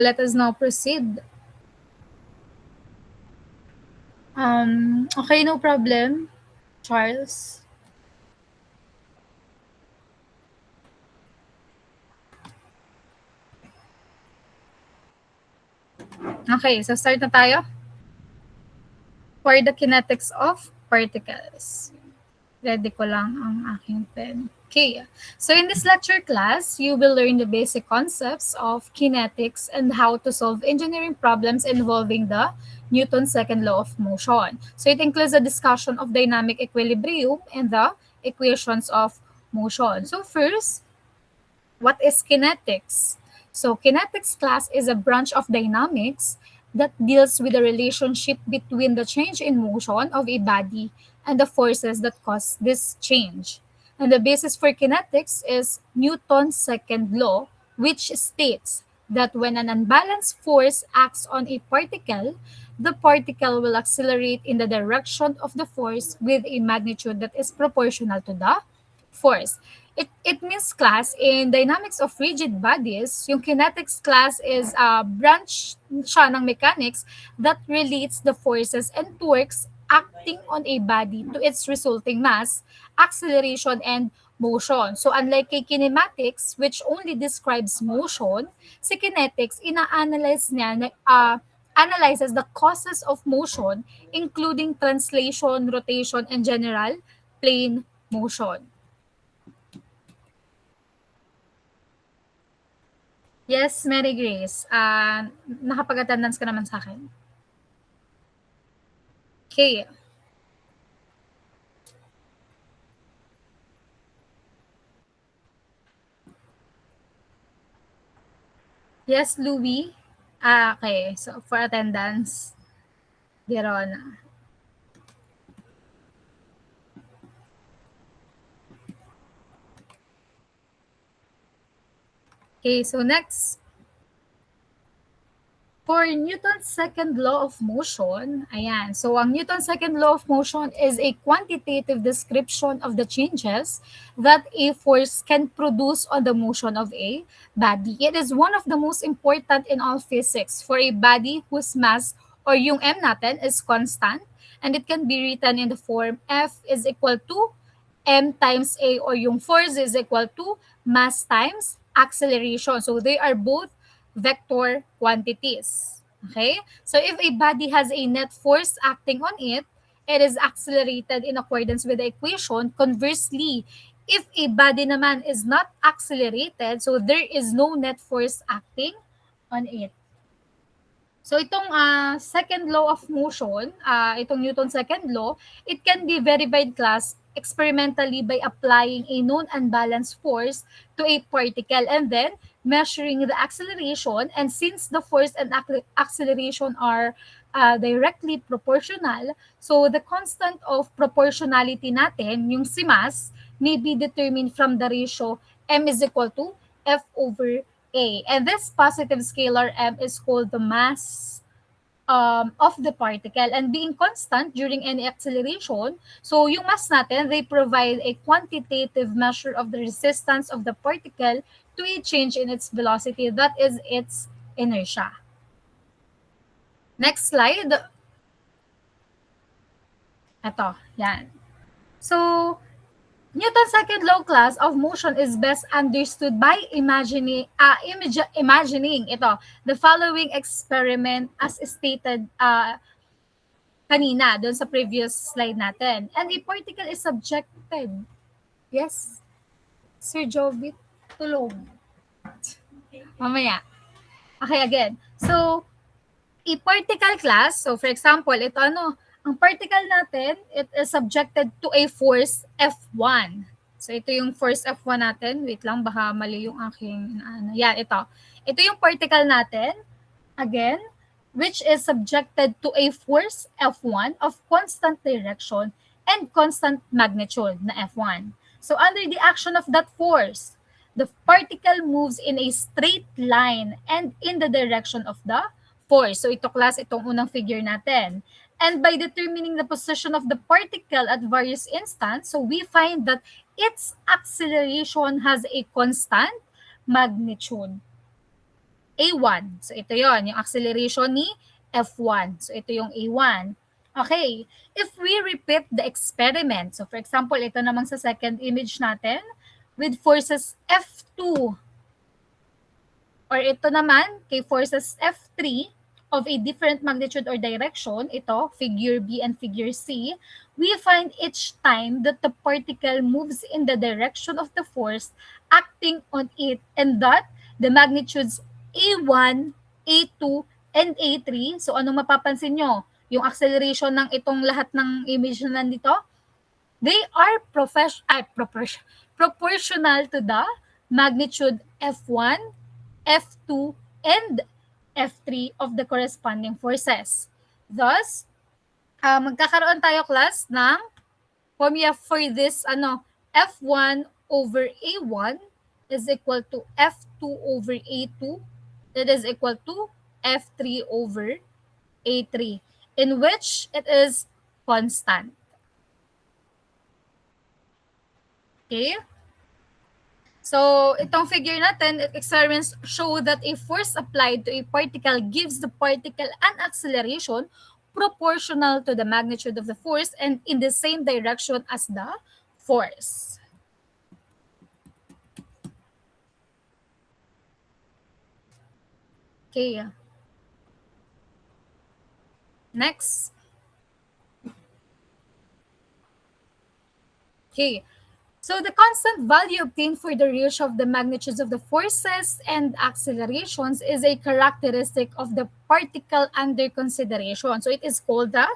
Let us now proceed. Okay, no problem, Charles. Okay, so start na tayo. For the kinetics of particles. Ready ko lang ang aking pen. Okay, so in this lecture class, you will learn the basic concepts of kinetics and how to solve engineering problems involving the Newton's second law of motion. So it includes a discussion of dynamic equilibrium and the equations of motion. So first, what is kinetics? So kinetics class is a branch of dynamics that deals with the relationship between the change in motion of a body and the forces that cause this change. And the basis for kinetics is Newton's second law, which states that when an unbalanced force acts on a particle, the particle will accelerate in the direction of the force with a magnitude that is proportional to the force. It means class in dynamics of rigid bodies, yung kinetics class is a branch siya ng mechanics that relates the forces and torques acting on a body to its resulting mass, acceleration, and motion. So unlike kay kinematics, which only describes motion, si kinetics, ina-analyze niya, analyzes the causes of motion, including translation, rotation, and general plane motion. Yes, Mary Grace. Nakapag-attendance ka naman sa akin. Okay. Yes, Louie. Okay. So, for attendance, Dirona. Okay, so next, for Newton's second law of motion, ayan. So, ang Newton's second law of motion is a quantitative description of the changes that a force can produce on the motion of a body. It is one of the most important in all physics for a body whose mass or yung M natin is constant, and it can be written in the form F is equal to M times A, or yung force is equal to mass times acceleration. So they are both vector quantities. Okay? So if a body has a net force acting on it, it is accelerated in accordance with the equation. Conversely, if a body naman is not accelerated, so there is no net force acting on it. So itong second law of motion, itong Newton's second law, it can be verified class experimentally by applying a known unbalanced force to a particle and then measuring the acceleration. And since the force and acceleration are directly proportional, so the constant of proportionality natin, yung si mass, may be determined from the ratio m is equal to F over A. And this positive scalar M is called the mass of the particle, and being constant during any acceleration, so yung mass natin, they provide a quantitative measure of the resistance of the particle to a change in its velocity, that is its inertia. Next slide. Ito, yan. So, Newton's second law class of motion is best understood by imagining ito, the following experiment as stated kanina doon sa previous slide natin. And a particle is subjected. Yes? Sir Jovit, tulong. Mamaya. Okay, again. So, a particle class, so for example, ito ang particle natin, it is subjected to a force F1. So ito yung force F1 natin. Wait lang, baka mali yung aking, yan, ito. Ito yung particle natin, again, which is subjected to a force F1 of constant direction and constant magnitude na F1. So under the action of that force, the particle moves in a straight line and in the direction of the force. So ito class, itong unang figure natin. And by determining the position of the particle at various instants, so we find that its acceleration has a constant magnitude. A1. So ito yon, yung acceleration ni F1. So ito yung A1. Okay, if we repeat the experiment, so for example, ito namang sa second image natin, with forces F2, or ito naman, kay forces F3 of a different magnitude or direction, ito, figure B and figure C, we find each time that the particle moves in the direction of the force acting on it, and that the magnitudes A1, A2, and A3, so anong mapapansin nyo? Yung acceleration ng itong lahat ng image na nandito, they are proportional to the magnitude F1, F2, and F3 of the corresponding forces. Thus, magkakaroon tayo class ng formula for this, F1 over A1 is equal to F2 over A2, that is equal to F3 over A3, in which it is constant. Okay? So, itong figure natin, experiments show that a force applied to a particle gives the particle an acceleration proportional to the magnitude of the force and in the same direction as the force. Okay. Next. Okay. So the constant value obtained for the ratio of the magnitudes of the forces and accelerations is a characteristic of the particle under consideration. So it is called the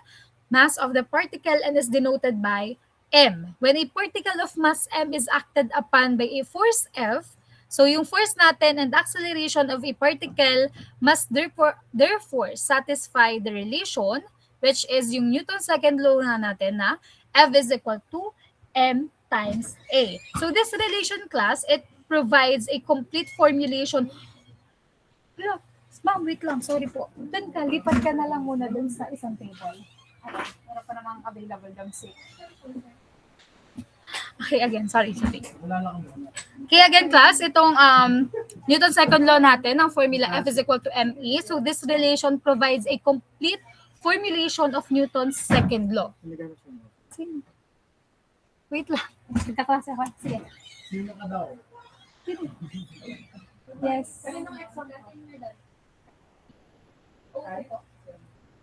mass of the particle and is denoted by m. When a particle of mass m is acted upon by a force F, so yung force natin and acceleration of a particle must therefore satisfy the relation, which is yung Newton's second law na natin na F is equal to m times A. So this relation class, it provides a complete formulation. Hello, ma'am, wait lang, sorry po. Doon ka, lipat ka na lang muna doon sa isang table. Okay, meron pa namang available doon seat. Okay, again, sorry. Okay, again, class, itong Newton's second law natin, ang formula F is equal to ME. So this relation provides a complete formulation of Newton's second law. Wait lang. Nagkaklase ako. Sige. Sino ka daw? Yes.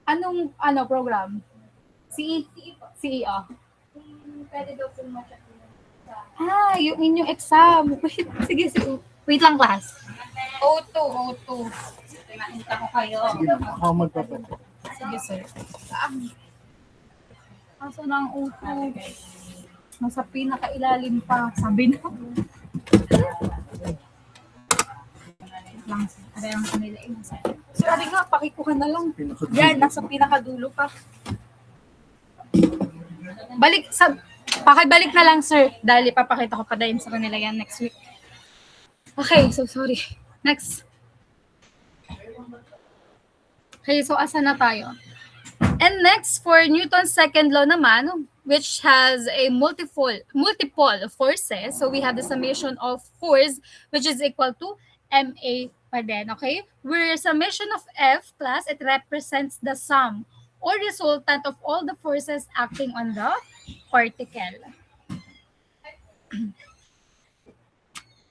Anong program? CE? CE, oh. Pwede daw po ma-check. Yung inyong exam. Wait, sige. Wait lang, class. O2. Nakita ko kayo. Ako magpapato. Sige, sir. Kaso ng O2. Nasa pinakailalim pa. Sabi na. Ano yung kanila So, ari nga, pakikuha na lang. Yan, nasa pinakadulo pa. Pakibalik na lang, sir. Dahil ipapakita ko pa dahil sa kanila yan next week. Okay, so sorry. Next. Okay, so asa na tayo? And next, for Newton's second law naman, which has a multiple forces. So we have the summation of force, which is equal to MA pa din, okay? Where summation of F class, it represents the sum or resultant of all the forces acting on the particle.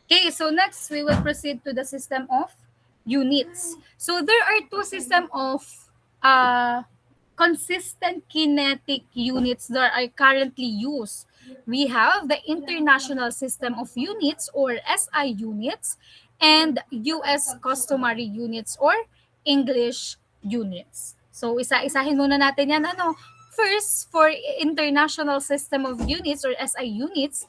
Okay, so next we will proceed to the system of units. So there are two systems of consistent kinetic units that are currently used. We have the International System of Units or SI units and US customary units or English units. So isa-isahin muna natin yan. First, for International System of Units or SI units,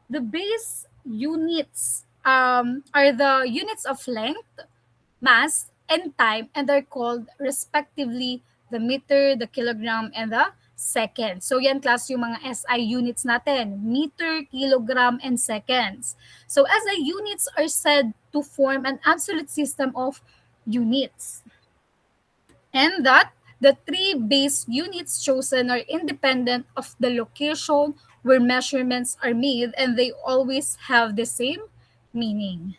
the base units are the units of length, mass, and time, and they're called respectively the meter, the kilogram, and the second. So yan class yung mga SI units natin, meter, kilogram, and seconds. So SI units are said to form an absolute system of units. And that the three base units chosen are independent of the location where measurements are made, and they always have the same meaning.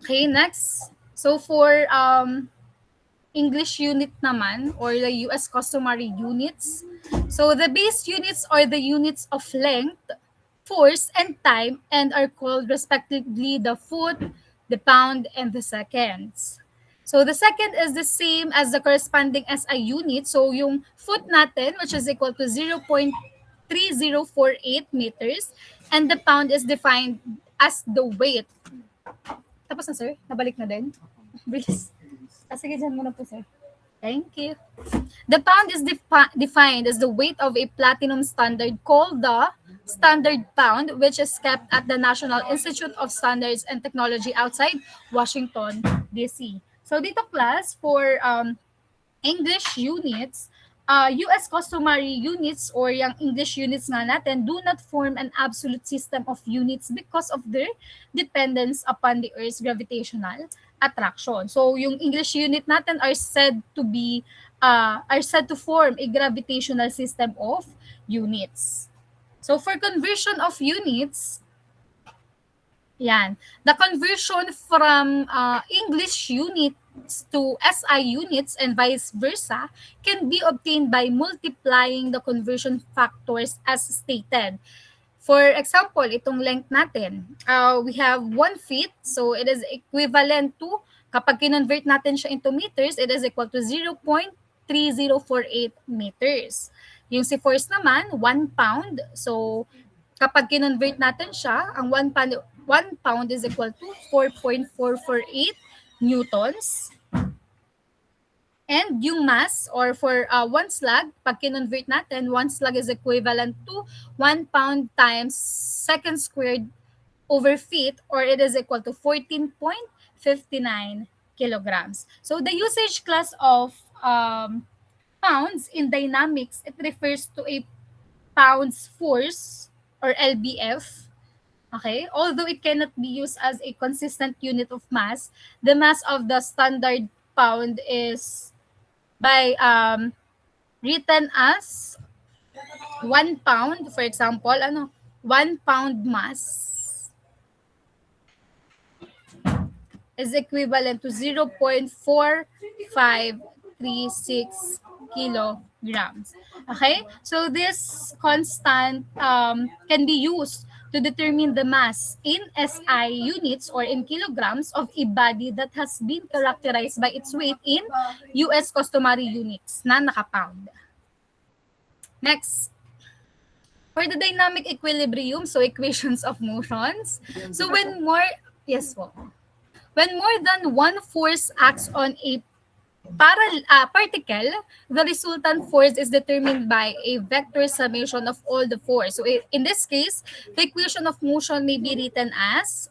Okay, next. So for English unit naman, or the US customary units. So the base units are the units of length, force, and time, and are called respectively the foot, the pound, and the seconds. So the second is the same as the corresponding SI unit. So yung foot natin, which is equal to 0.3048 meters, and the pound is defined as the weight. Tapos na, sir? Nabalik na din? Bilis. Sige, dyan muna po, sir. Thank you. The pound is defined as the weight of a platinum standard called the standard pound, which is kept at the National Institute of Standards and Technology outside Washington, D.C. So dito class, for English units, US customary units or yung English units nga natin do not form an absolute system of units because of their dependence upon the Earth's gravitational attraction. So yung English unit natin are said to form a gravitational system of units. So for conversion of units, yan. The conversion from English units to SI units and vice versa can be obtained by multiplying the conversion factors as stated. For example, itong length natin, we have 1 feet, so it is equivalent to, kapag kinonvert natin siya into meters, it is equal to 0.3048 meters. Yung si force naman, 1 pound, so kapag kinonvert natin siya, ang 1 pound is equal to 4.448 newtons. And yung mass, or for 1 slug, pag kinonvert natin, 1 slug is equivalent to 1 pound times second squared over feet, or it is equal to 14.59 kilograms. So the usage class of pounds in dynamics, it refers to a pounds force, or LBF. Okay, although it cannot be used as a consistent unit of mass, the mass of the standard pound is written as 1 pound. For example, 1 pound mass is equivalent to 0.4536 kilograms. Okay, so this constant can be used to determine the mass in SI units or in kilograms of a body that has been characterized by its weight in US customary units na nakapound. Next, for the dynamic equilibrium, so equations of motions. So when more than one force acts on a particle, the resultant force is determined by a vector summation of all the force. So in this case, the equation of motion may be written as,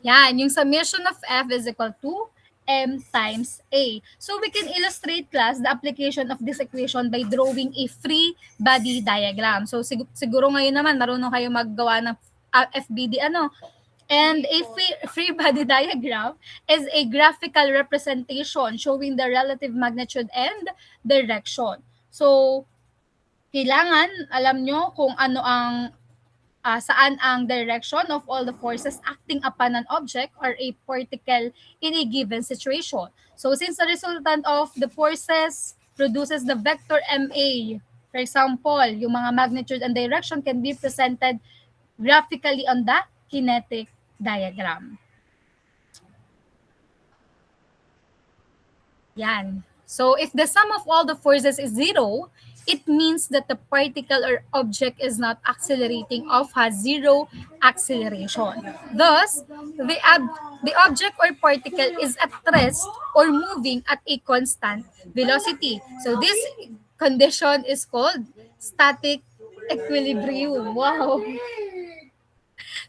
yan, yung summation of F is equal to M times A. So we can illustrate, class, the application of this equation by drawing a free body diagram. So siguro ngayon naman marunong kayo maggawa ng FBD And a free body diagram is a graphical representation showing the relative magnitude and direction. So, kailangan alam nyo kung ano ang saan ang direction of all the forces acting upon an object or a particle in a given situation. So, since the resultant of the forces produces the vector MA, for example, yung mga magnitude and direction can be presented graphically on the kinetic diagram. Yan. So if the sum of all the forces is 0, it means that the particle or object is not accelerating or has 0 acceleration. Thus, the object or particle is at rest or moving at a constant velocity. So this condition is called static equilibrium. Wow.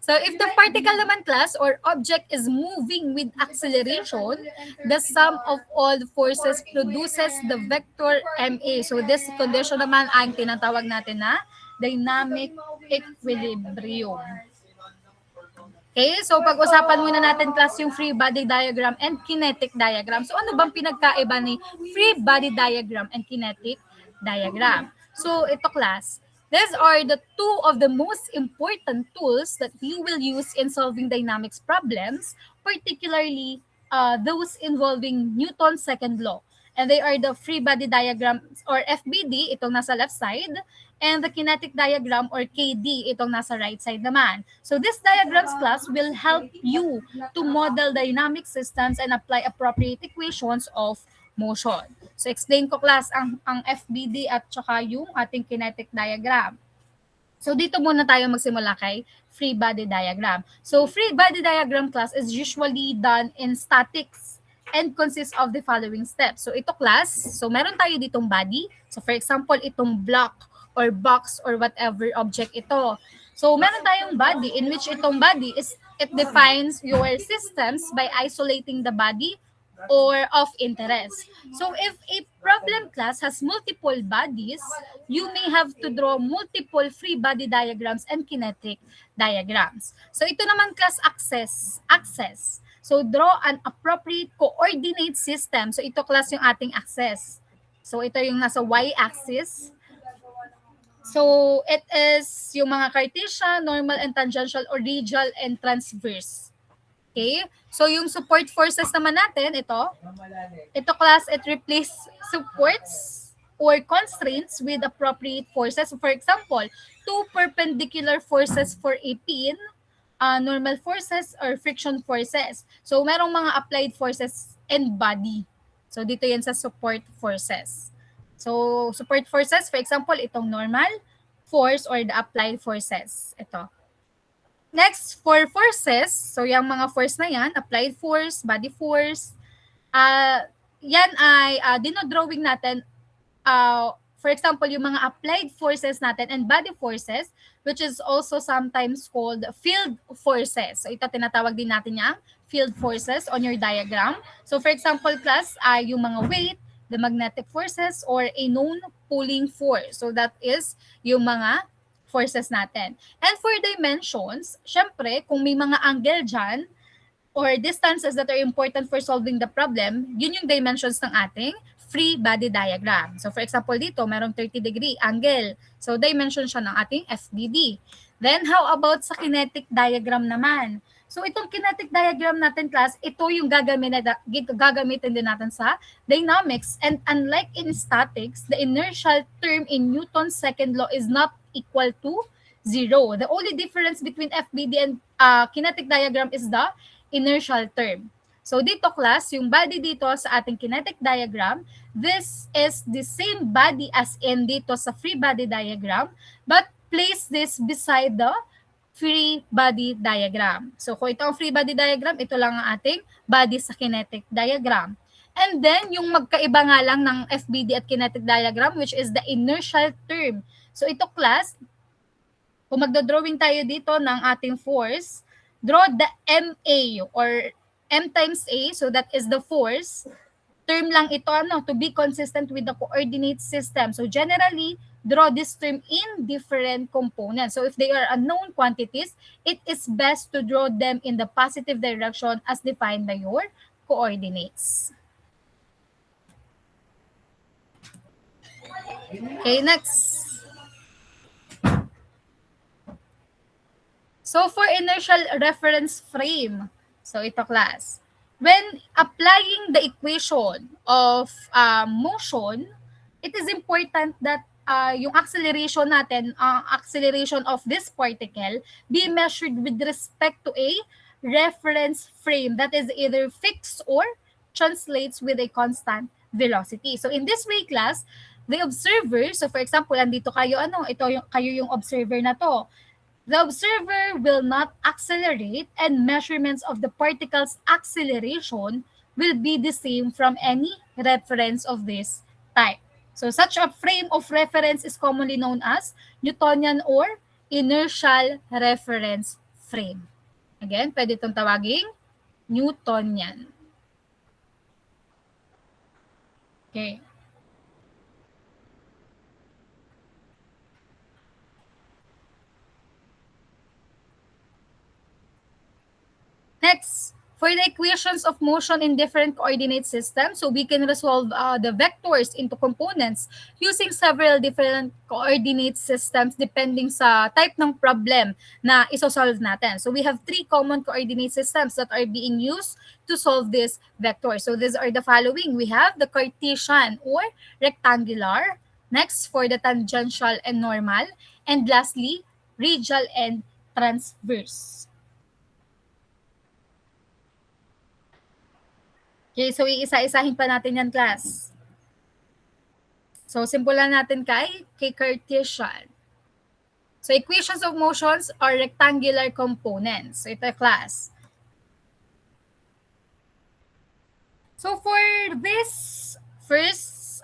So if the particle naman, class, or object is moving with acceleration, the sum of all the forces produces the vector MA. So this condition naman ang tinatawag natin na dynamic equilibrium. Okay, so pag-usapan muna natin, class, yung free body diagram and kinetic diagram. So ano bang pinagkaiba ni free body diagram and kinetic diagram? So ito, class, These are the two of the most important tools that you will use in solving dynamics problems, particularly those involving Newton's second law. And they are the free body diagram or FBD, itong nasa left side, and the kinetic diagram or KD, itong nasa right side naman. So this diagrams class will help you to model dynamic systems and apply appropriate equations of motion. So explain ko class ang FBD at saka yung ating kinetic diagram. So dito muna tayo magsimula kay free body diagram. So free body diagram class is usually done in statics and consists of the following steps. So ito class, so meron tayo ditong body. So for example, itong block or box or whatever object ito. So meron tayong body in which itong body is it defines your systems by isolating the body or of interest. So if a problem class has multiple bodies, you may have to draw multiple free body diagrams and kinetic diagrams. So ito naman class access. So draw an appropriate coordinate system. So ito class yung ating access. So ito yung nasa y-axis. So it is yung mga Cartesian, normal and tangential or radial and transverse. Okay? So yung support forces naman natin, ito class, it replace supports or constraints with appropriate forces. So for example, two perpendicular forces for a pin, normal forces or friction forces. So merong mga applied forces and body. So dito yan sa support forces. So support forces, for example, itong normal force or the applied forces. Ito. Next, for forces, so yung mga force na yan, applied force, body force, yan ay dinodrawing natin, for example, yung mga applied forces natin and body forces, which is also sometimes called field forces. So ito tinatawag din natin yung field forces on your diagram. So for example, class, yung mga weight, the magnetic forces, or a known pulling force. So that is yung mga forces natin. And for dimensions, syempre, kung may mga angle dyan, or distances that are important for solving the problem, yun yung dimensions ng ating free body diagram. So for example dito, merong 30-degree angle. So dimension siya ng ating FBD. Then how about sa kinetic diagram naman? So itong kinetic diagram natin class, ito yung gagamitin din natin sa dynamics. And unlike in statics, the inertial term in Newton's second law is not equal to 0. The only difference between FBD and kinetic diagram is the inertial term. So dito class, yung body dito sa ating kinetic diagram, this is the same body as in dito sa free body diagram, but place this beside the free body diagram. So kung ito ang free body diagram, ito lang ang ating body sa kinetic diagram. And then, yung magkaiba nga lang ng FBD at kinetic diagram, which is the inertial term. So ito class, kung magdodrawing tayo dito ng ating force, draw the MA or M times A, so that is the force. Term lang ito to be consistent with the coordinate system. So generally, draw this term in different components. So if they are unknown quantities, it is best to draw them in the positive direction as defined by your coordinates. Okay, next. So for inertial reference frame, so ito class, when applying the equation of motion, it is important that yung acceleration natin, acceleration of this particle, be measured with respect to a reference frame that is either fixed or translates with a constant velocity. So in this way, class, the observer, so for example, andito kayo, kayo yung observer na to. The observer will not accelerate and measurements of the particle's acceleration will be the same from any reference of this type. So such a frame of reference is commonly known as Newtonian or inertial reference frame. Again, pwede itong tawaging Newtonian. Okay. Next, For the equations of motion in different coordinate systems, so we can resolve the vectors into components using several different coordinate systems depending sa type ng problem na isosolve natin. So we have three common coordinate systems that are being used to solve this vector. So these are the following. We have the Cartesian or rectangular, next for the tangential and normal, and lastly, radial and transverse. Okay, so iisa-isahin pa natin yan, class. So, simulan natin kay Cartesian. So, equations of motions are rectangular components. So, ito, class. So, for this first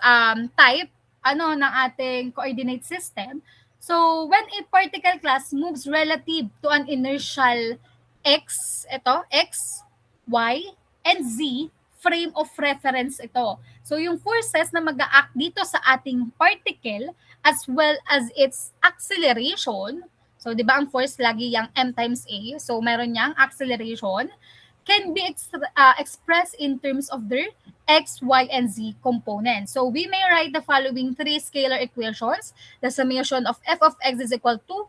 type, ng ating coordinate system, so, when a particle, class, moves relative to an inertial x, y, and z, frame of reference ito. So, yung forces na mag-a-act dito sa ating particle as well as its acceleration, so, di ba ang force lagi yung m times a, so, meron niyang acceleration, can be expressed in terms of their x, y, and z components. So, we may write the following three scalar equations. The summation of f of x is equal to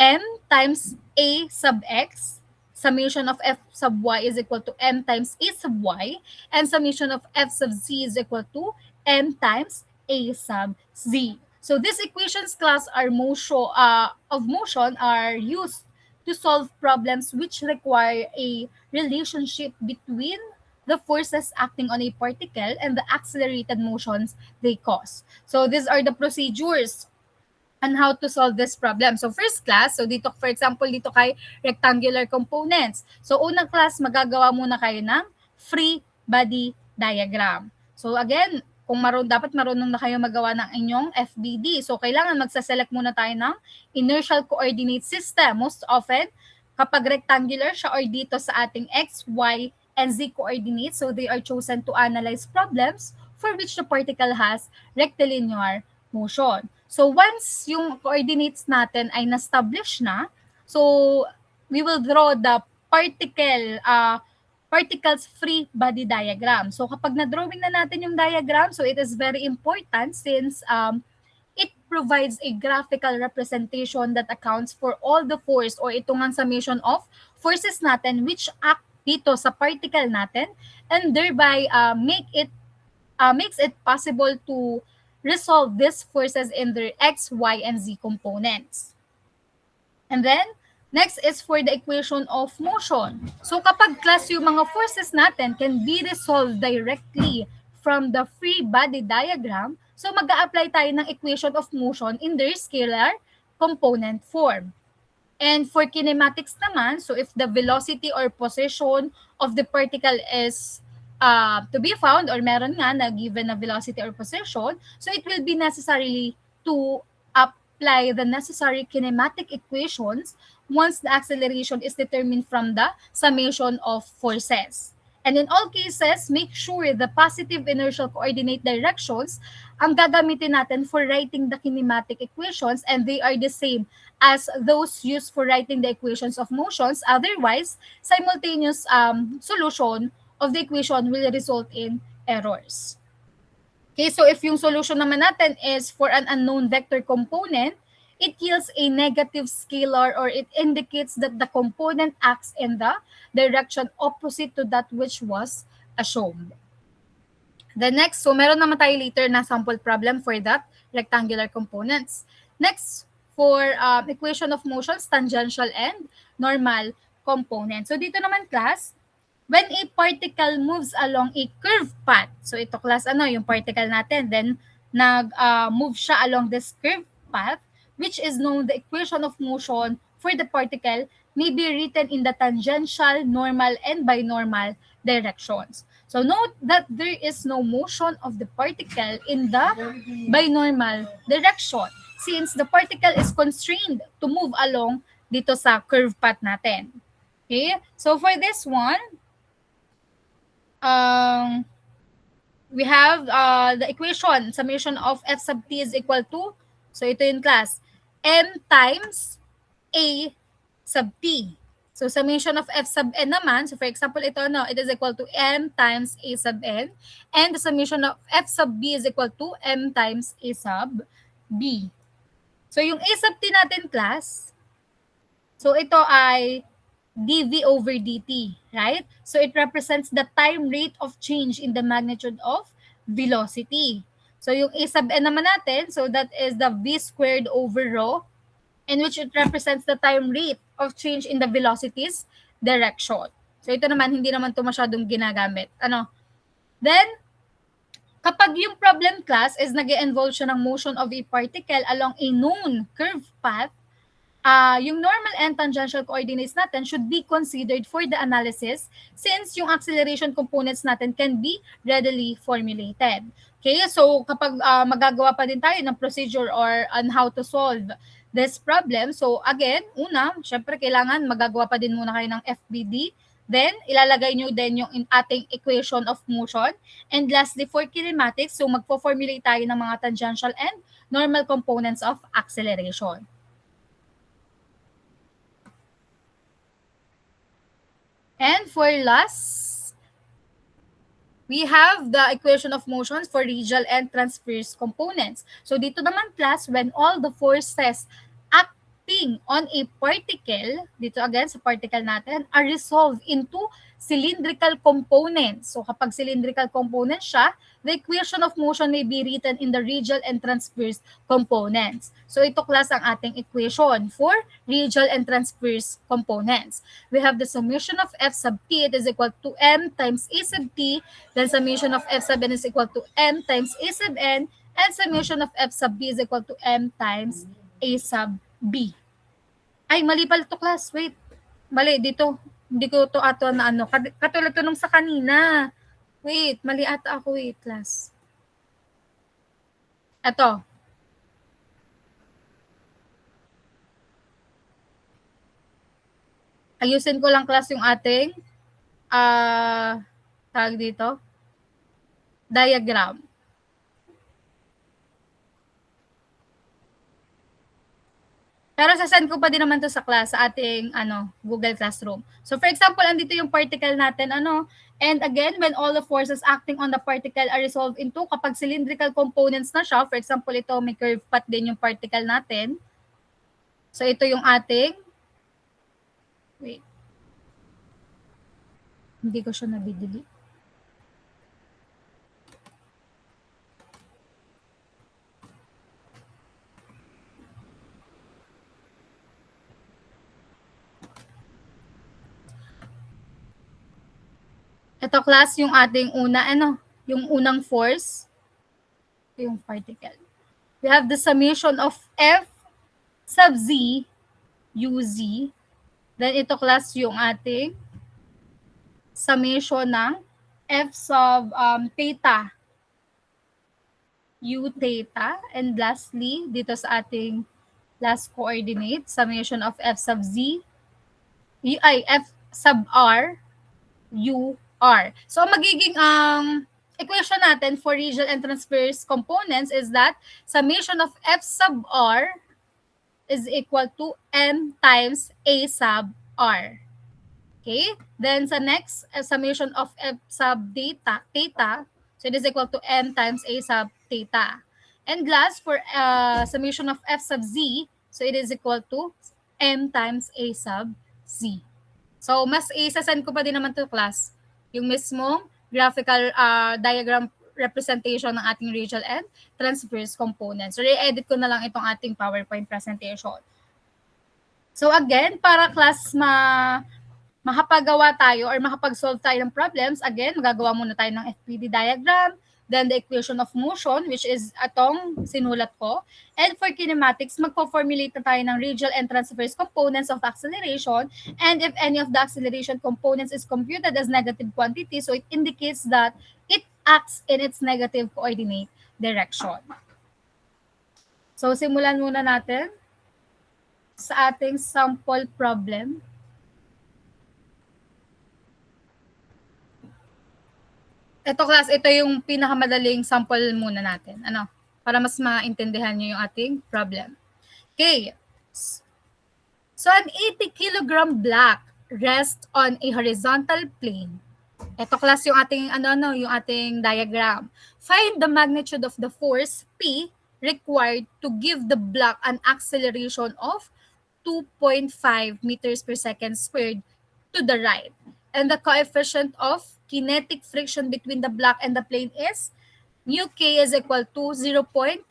m times a sub x, summation of f sub y is equal to m times a sub y, and summation of f sub z is equal to m times a sub z. So these equations, class, are of motion are used to solve problems which require a relationship between the forces acting on a particle and the accelerated motions they cause. So these are the procedures on how to solve this problem. So first class, so dito for example dito kay rectangular components. So unang class, magagawa muna kayo ng free body diagram. So again, kung dapat marunong na kayo magawa ng inyong FBD. So kailangan magsaselect muna tayo ng inertial coordinate system. Most often, kapag rectangular siya or dito sa ating x, y, and z coordinates, so they are chosen to analyze problems for which the particle has rectilinear motion. So once yung coordinates natin ay na-establish na, so we will draw the particles free body diagram. So kapag na-drawing na natin yung diagram, so it is very important since it provides a graphical representation that accounts for all the force or itong ang summation of forces natin which act dito sa particle natin and thereby makes it possible to resolve these forces in their x, y, and z components. And then, next is for the equation of motion. So kapag class yung mga forces natin can be resolved directly from the free body diagram, so mag-a-apply tayo ng equation of motion in their scalar component form. And for kinematics naman, so if the velocity or position of the particle is to be found or meron nga na given na velocity or position, so it will be necessarily to apply the necessary kinematic equations once the acceleration is determined from the summation of forces. And in all cases, make sure the positive inertial coordinate directions ang gagamitin natin for writing the kinematic equations and they are the same as those used for writing the equations of motions. Otherwise, simultaneous solution of the equation will result in errors. Okay, so if yung solution naman natin is for an unknown vector component, it yields a negative scalar or it indicates that the component acts in the direction opposite to that which was assumed. The next, so meron naman tayo later na sample problem for that rectangular components. Next, for equation of motions, tangential and normal component. So dito naman, class, when a particle moves along a curved path, so ito class, yung particle natin, then nag-move siya along this curved path, which is known the equation of motion for the particle may be written in the tangential, normal, and binormal directions. So note that there is no motion of the particle in the binormal direction since the particle is constrained to move along dito sa curved path natin. Okay? So for this one, we have the equation, summation of f sub t is equal to, so ito yung class, m times a sub t. So summation of f sub n naman, so for example, ito it is equal to m times a sub n, and the summation of f sub b is equal to m times a sub b. So yung a sub t natin, class, so ito ay dv over dt, right? So it represents the time rate of change in the magnitude of velocity. So yung a sub n naman natin, so that is the v squared over rho, in which it represents the time rate of change in the velocity's direction. So ito naman, hindi naman ito masyadong ginagamit. Then, kapag yung problem, class, is nag-involve siya ng motion of a particle along a known curved path, yung normal and tangential coordinates natin should be considered for the analysis since yung acceleration components natin can be readily formulated. Okay, so kapag magagawa pa din tayo ng procedure or on how to solve this problem, so again, una, syempre kailangan magagawa pa din muna kayo ng FBD, then ilalagay nyo din yung ating equation of motion, and lastly for kinematics, so magpo-formulate tayo ng mga tangential and normal components of acceleration. And for last, we have the equation of motions for radial and transverse components. So dito naman, class, when all the forces acting on a particle, dito again sa particle natin, are resolved into cylindrical components. So kapag cylindrical components siya, the equation of motion may be written in the radial and transverse components. So ito, class, ang ating equation for radial and transverse components. We have the summation of f sub t, it is equal to m times a sub t, then summation of f sub n is equal to m times a sub n, and summation of f sub b is equal to m times a sub b. Ay, mali pala ito, class. Wait. Mali, dito. Hindi ko to ato na katulad to nung sa kanina. Wait, mali ata ako. Wait, class. Ito. Ayusin ko lang, class, yung ating tawag dito, diagram. Pero sasend ko pa din naman to sa class, sa ating Google Classroom. So for example, andito yung particle natin, and again, when all the forces acting on the particle are resolved into, kapag cylindrical components na siya, for example, ito may curved path din yung particle natin. So ito yung ating, wait, hindi ko siya nabidili. Ito, class, yung ating yung unang force, ito yung particle. We have the summation of F sub Z, UZ. Then ito, class, yung ating summation ng F sub theta, U theta. And lastly, dito sa ating last coordinate, summation of F sub Z, F sub R, U, R. So, magiging equation natin for radial and transverse components is that summation of F sub R is equal to M times A sub R. Okay? Then, sa next, summation of F sub theta, so it is equal to M times A sub theta. And last, for summation of F sub Z, so it is equal to M times A sub Z. So, mas isa-send ko pa din naman to, class, yung mismong graphical diagram representation ng ating radial and transverse components. So, re-edit ko na lang itong ating PowerPoint presentation. So, again, para, class, makapagawa tayo or makapag-solve tayo ng problems, again, magagawa muna tayo ng FPD diagram, then the equation of motion, which is atong sinulat ko. And for kinematics, magpo-formulate na tayo ng radial and transverse components of acceleration. And if any of the acceleration components is computed as negative quantity, so it indicates that it acts in its negative coordinate direction. So, simulan muna natin sa ating sample problem. Ito, class, ito yung pinakamadaling sample muna natin. Para mas maintindihan nyo yung ating problem. Okay. So, an 80 kilogram block rest on a horizontal plane. Ito class yung ating yung ating diagram. Find the magnitude of the force P required to give the block an acceleration of 2.5 meters per second squared to the right. And the coefficient of kinetic friction between the block and the plane is mu k is equal to 0.25.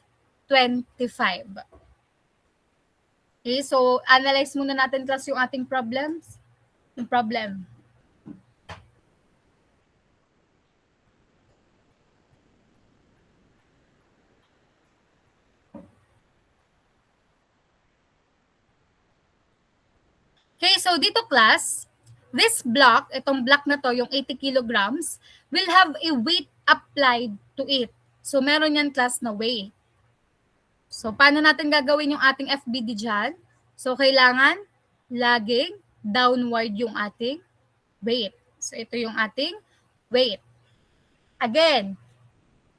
Okay, so analyze muna natin class yung ating problems. Yung problem. Okay, so dito class, this block, itong block na to, yung 80 kilograms, will have a weight applied to it. So meron yan class na weight. So paano natin gagawin yung ating FBD dyan? So kailangan laging downward yung ating weight. So ito yung ating weight. Again,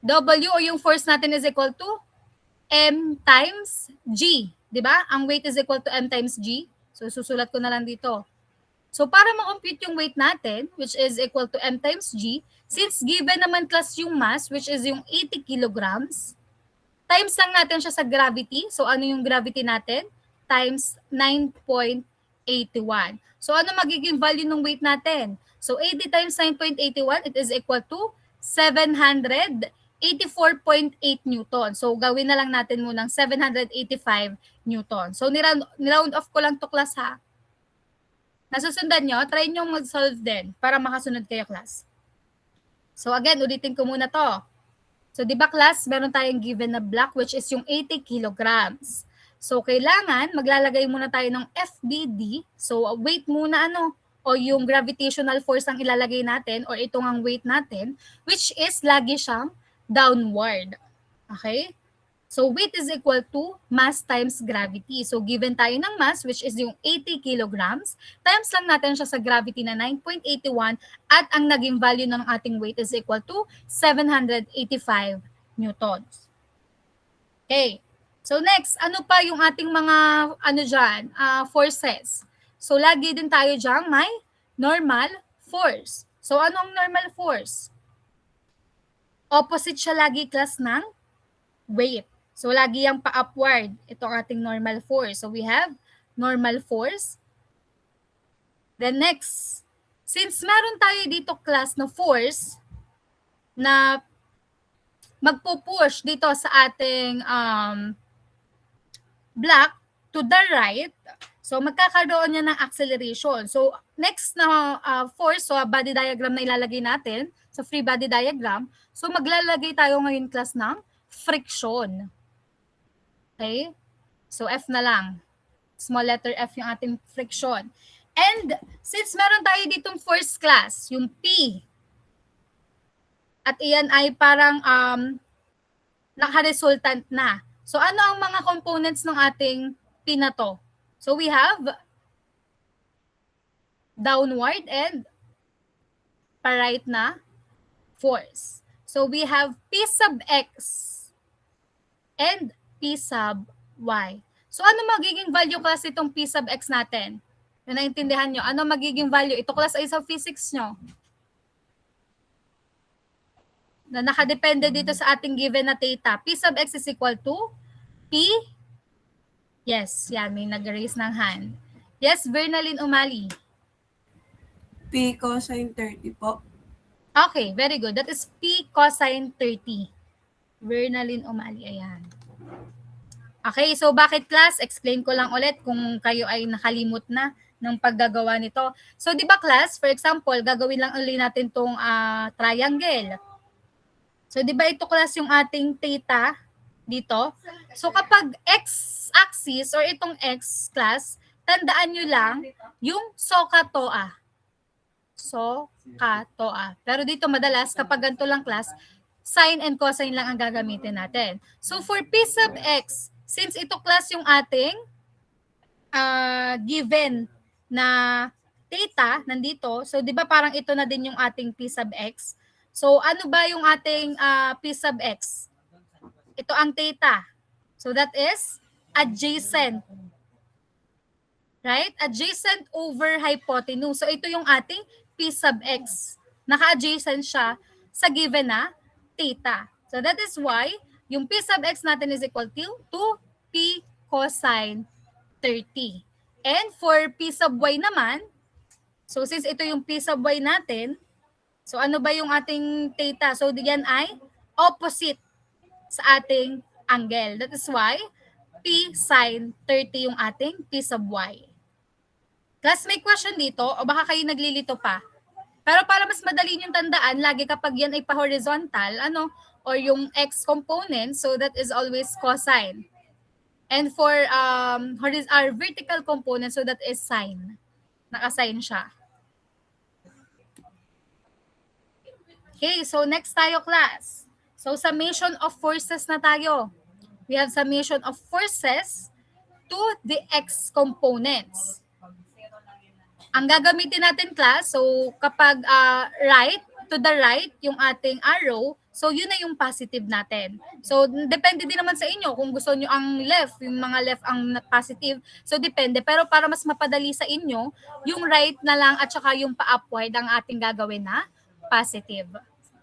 W o yung force natin is equal to M times G. Diba? Ang weight is equal to M times G. So susulat ko na lang dito. So para ma-compute yung weight natin, which is equal to M times G, since given naman class yung mass, which is yung 80 kilograms, times lang natin siya sa gravity. So ano yung gravity natin? Times 9.81. So ano magiging value ng weight natin? So 80 times 9.81, it is equal to 784.8 Newton. So gawin na lang natin munang 785 Newton. So niround off ko lang to class ha. Nasusundan nyo, try nyo mag-solve din para makasunod kayo class. So again, ulitin ko muna to. So di ba class, meron tayong given na block which is yung 80 kilograms. So kailangan maglalagay muna tayo ng FBD. So weight muna o yung gravitational force ang ilalagay natin or itong ang weight natin, which is lagi siyang downward. Okay? So weight is equal to mass times gravity. So given tayo ng mass, which is yung 80 kilograms, times lang natin siya sa gravity na 9.81 at ang naging value ng ating weight is equal to 785 newtons. Okay. So next, ano pa yung ating mga forces? So lagi din tayo dyan may normal force. So anong normal force? Opposite siya lagi class ng weight. So lagi yung pa-upward itong ating normal force. So we have normal force. Then next, since meron tayo dito class na force na magpo-push dito sa ating block to the right, so magkakaroon niya ng acceleration. So next na force, so body diagram na ilalagay natin sa free body diagram. So maglalagay tayo ngayon class ng friction. Okay? So F na lang. Small letter F yung ating friction. And since meron tayo ditong force class, yung P, at iyan ay parang naka-resultant na. So ano ang mga components ng ating P na to? So we have downward and pa-right na force. So we have P sub X and P sub Y. So ano magiging value class itong P sub X natin? Yung naintindihan nyo, ano magiging value? Ito class ay sa physics nyo. Na nakadepende dito sa ating given na theta. P sub X is equal to P. Yes, yan, may nag-raise ng hand. Yes, Bernalyn Umali. P cosine 30 po. Okay, very good. That is P cosine 30. Bernalyn Umali, ayan. Okay, so bakit class? Explain ko lang ulit kung kayo ay nakalimot na ng paggagawa nito. So di ba class, for example, gagawin lang ulit natin tong triangle. So di ba ito class yung ating theta dito? So kapag x-axis or itong x class, tandaan nyo lang yung SOHCAHTOA. SOHCAHTOA. Pero dito madalas kapag ganito lang class, sine and cosine lang ang gagamitin natin. So for P sub X, since ito class yung ating given na theta nandito, so di ba parang ito na din yung ating P sub X. So ano ba yung ating P sub X? Ito ang theta. So that is adjacent. right? Adjacent over hypotenuse. So ito yung ating P sub x. Naka-adjacent siya sa given na theta. So that is why yung P sub x natin is equal to P cosine 30. And for P sub y naman, so since ito yung P sub y natin, so ano ba yung ating theta? So diyan ay opposite sa ating angle. That is why P sine 30 yung ating P sub y. Class, may question dito o baka kayo naglilito pa? Pero para mas madali yung tandaan, lagi kapag yan ay pa-horizontal, or yung x component, so that is always cosine. And for our vertical component, so that is sine. Naka-sine siya. Okay, so next tayo, class. So summation of forces na tayo. We have summation of forces to the x components. Ang gagamitin natin, class, so kapag right, to the right, yung ating arrow, so yun na yung positive natin. So depende din naman sa inyo kung gusto nyo ang left, yung mga left ang positive. So depende, pero para mas mapadali sa inyo, yung right na lang at saka yung pa-upward ang ating gagawin na positive.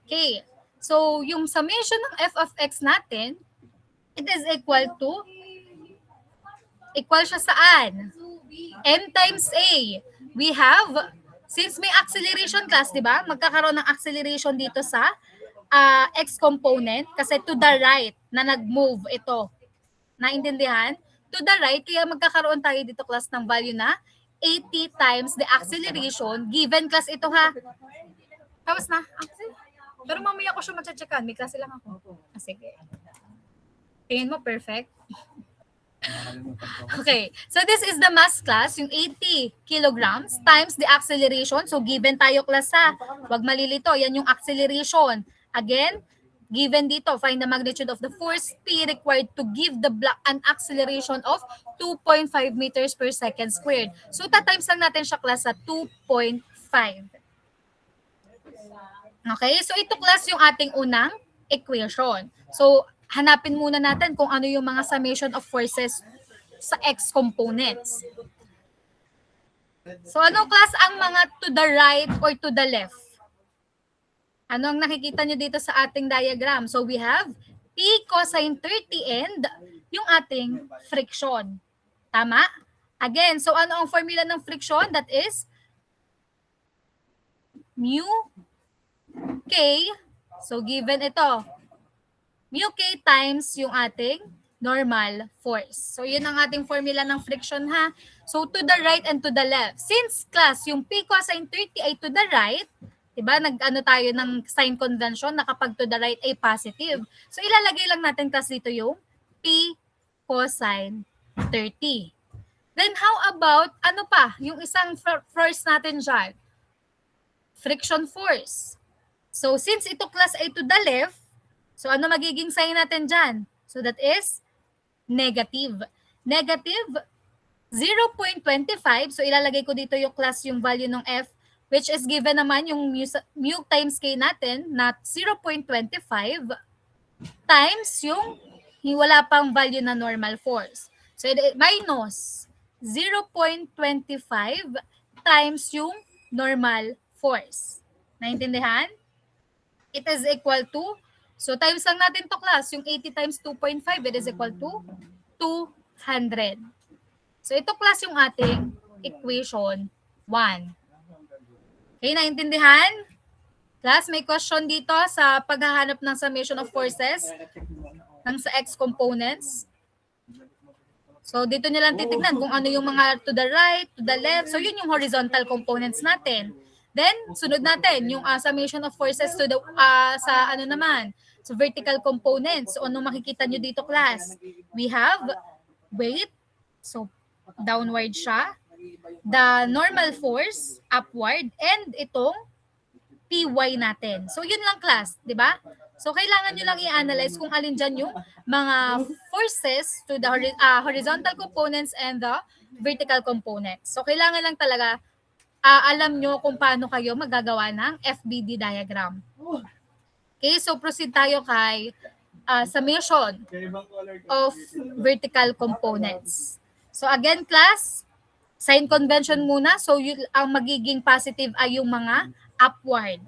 Okay, so yung summation ng f of x natin, it is equal siya saan? M times A. We have, since may acceleration, class, di ba? Magkakaroon ng acceleration dito sa x component kasi to the right na nag-move ito. Naintindihan? To the right, kaya magkakaroon tayo dito, class, ng value na 80 times the acceleration given, class, ito ha. Tapos na. Pero mamaya ko siya mag-checkan. May klase lang ako. Sige. Tingin mo, perfect? Okay, so this is the mass, class, yung 80 kilograms times the acceleration. So given tayo, class, ha. Huwag malilito, yan yung acceleration. Again, given dito, find the magnitude of the force P required to give the block an acceleration of 2.5 meters per second squared. So tatimes lang natin siya, class, sa 2.5. Okay, so ito, class, yung ating unang equation. So hanapin muna natin kung ano yung mga summation of forces sa x components. So ano, class, ang mga to the right or to the left? Ano ang nakikita nyo dito sa ating diagram? So we have P cosine 30 and yung ating friction. Tama? Again, so ano ang formula ng friction? That is mu K. So given ito, mu K times yung ating normal force. So yun ang ating formula ng friction, ha. So to the right and to the left. Since, class, yung P cosine 30 ay to the right, diba, nag-ano tayo ng sign convention na kapag to the right ay positive. So ilalagay lang natin, class, dito yung P cosine 30. Then how about, ano pa, yung isang force natin dyan? Friction force. So since ito, class, ay to the left, so ano magiging sign natin dyan? So that is negative. Negative 0.25. So ilalagay ko dito yung, class, yung value ng F, which is given naman yung mu times K natin na 0.25 times yung wala pang value na normal force. So minus 0.25 times yung normal force. Naintindihan? It is equal to, so times lang natin to, class, yung 80 times 2.5, it is equal to 200. So ito, class, yung ating equation 1. Okay, naintindihan? Class, may question dito sa paghahanap ng summation of forces ng sa x components. So dito nyo lang titignan kung ano yung mga to the right, to the left. So yun yung horizontal components natin. Then, sunod natin, yung summation of forces to the, sa ano naman, so vertical components. So, ano makikita nyo dito, class? We have weight, so downward siya, the normal force, upward, and itong PY natin. So, yun lang, class, di ba? So, kailangan nyo lang i-analyze kung alin dyan yung mga forces to the horizontal components and the vertical components. So, kailangan lang talaga alam nyo kung paano kayo magagawa ng FBD diagram. Okay, so proceed tayo kay summation of vertical components. So again, class, Sign convention muna. So, ang magiging positive ay yung mga upward.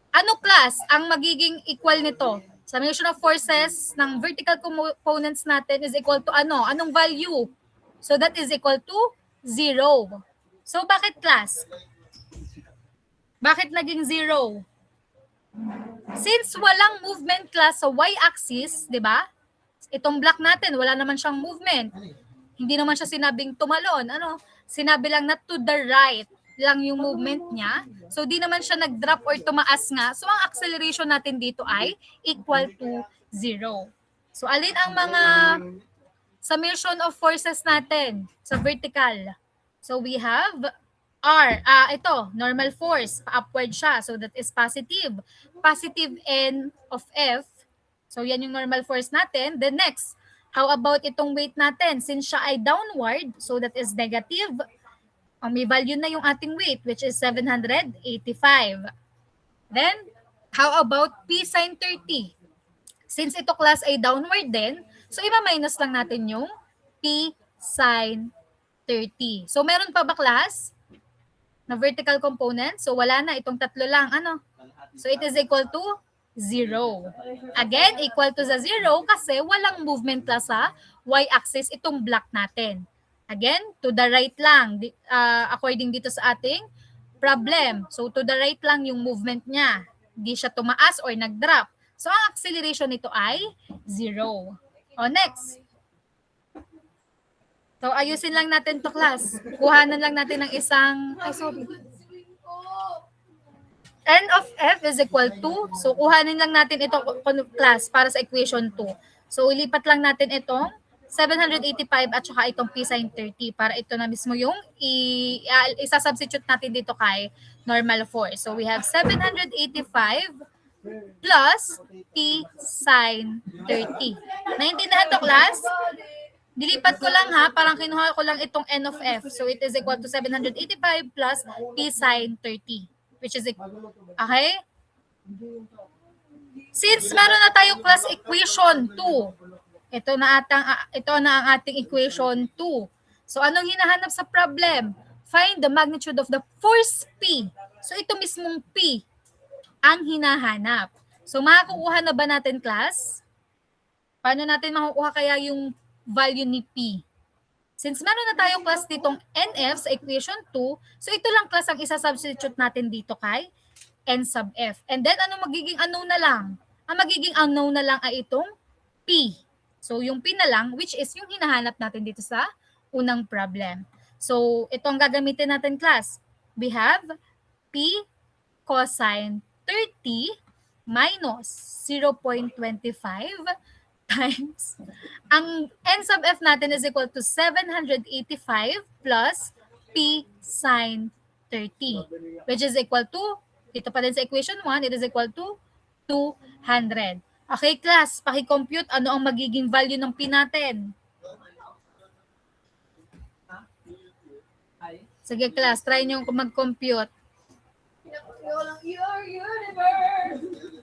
Ano class ang magiging equal nito? Summation of forces ng vertical components natin is equal to ano? Anong value? So, that is equal to 0. So, bakit class? Bakit naging 0? Since walang movement class sa y-axis, di ba? Itong block natin, wala naman siyang movement. Hindi naman siya sinabing tumalon. Ano? Sinabi lang na to the right lang yung movement niya. So, di naman siya nag-drop or tumaas nga. So, ang acceleration natin dito ay equal to 0. So, alin ang mga summation of forces natin sa vertical? So, we have R. Ito, normal force. Pa-upward siya. So, that is positive. Positive N of F. So, yan yung normal force natin. Then next, how about itong weight natin? Since siya ay downward, so that is negative. May value na yung ating weight, which is 785. Then, how about P sine 30? Since ito class ay downward din, so iba-minus lang natin yung P sine 30. So, meron pa ba class na vertical component? So, wala na. Itong tatlo lang. Ano? So, it is equal to 0. Again, equal to sa 0 kasi walang movement class sa y-axis itong block natin. Again, to the right lang, according dito sa ating problem. So, to the right lang yung movement niya. Hindi siya tumaas or nag-drop. So, ang acceleration nito ay 0. O, next. So, ayusin lang natin to class. Kuhanan lang natin ng isang, N of F is equal to, so kuhanin lang natin ito class para sa equation 2. So, ilipat lang natin itong 785 at saka itong P sine 30 para ito na mismo yung isa-substitute natin dito kay normal force. So, we have 785 plus P sine 30. Naintindihan to class? Dilipat ko lang ha, parang kinuha ko lang itong N of F. So, it is equal to 785 plus P sine 30. Which is, okay? Since meron na tayo class equation 2, ito na ang ating equation 2. So, anong hinahanap sa problem? Find the magnitude of the force P. So, ito mismong P ang hinahanap. So, makakukuha na ba natin, class? Paano natin makukuha kaya yung value ni P? Since meron na tayong class ditong NF sa equation 2, so ito lang class ang isa-substitute natin dito kay N sub F. And then, ano magiging unknown na lang? Ang magiging unknown na lang ay itong P. So, yung P na lang, which is yung hinahanap natin dito sa unang problem. So, ito ang gagamitin natin, class. We have P cosine 30 minus 0.25 times, ang N sub F natin is equal to 785 plus P sine 30, which is equal to, ito pa din sa equation 1, it is equal to 200. Okay, class, paki-compute ano ang magiging value ng P natin. Sige, class, try nyo mag-compute. Your universe.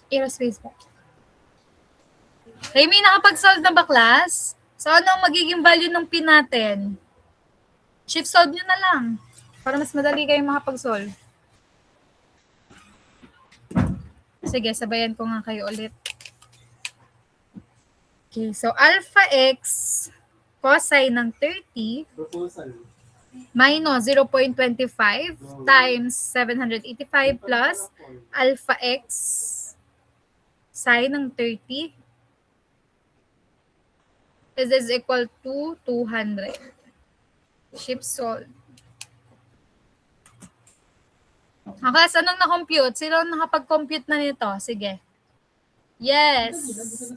Aerospace ba? Hey, may nakapag-solve na ba, class? So, ano ang magiging value ng P natin? Shift solve nyo na lang para mas madali kayong makapag-solve. Sige, sabayan ko nga kayo ulit. Okay, so alpha x cosine ng 30 minus 0.25 times 785 plus alpha x sine ng 30 is equal to 200. Shift solve. Okay, so anong na-compute? Sino nakapag-compute na nito? Sige. Yes.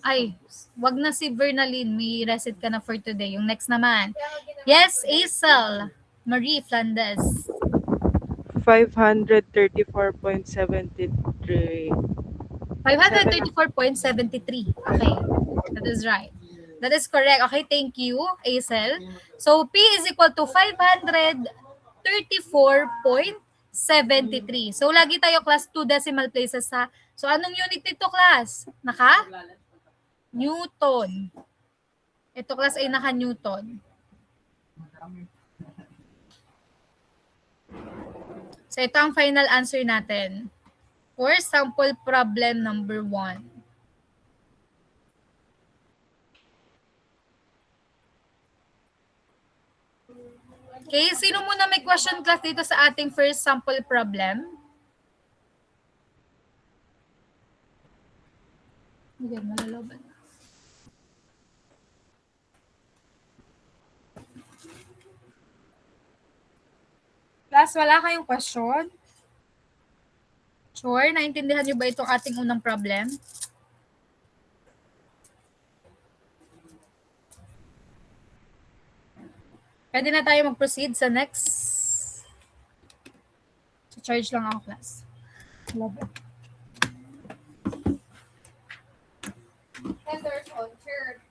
Ay, wag na si Vernaline. May reset ka na for today. Yung next naman. Yes, Aisel. Marie Flandes. 534.73. 534.73. Okay. That is right. That is correct. Okay, thank you, Aisel. So, P is equal to 534.73. So, lagi tayo class 2 decimal places ha. So, anong unit nito class? Newton. Ito class ay naka-Newton. So, ito ang final answer natin for sample problem number 1. Okay, sino muna may question class dito sa ating first sample problem? Hindi, malalaban. Class, wala kayong question? Sure, naintindihan niyo ba itong ating unang problem? Pwede na tayo mag-proceed sa next. So, charge lang ako, class. Love it. Heather's on chair.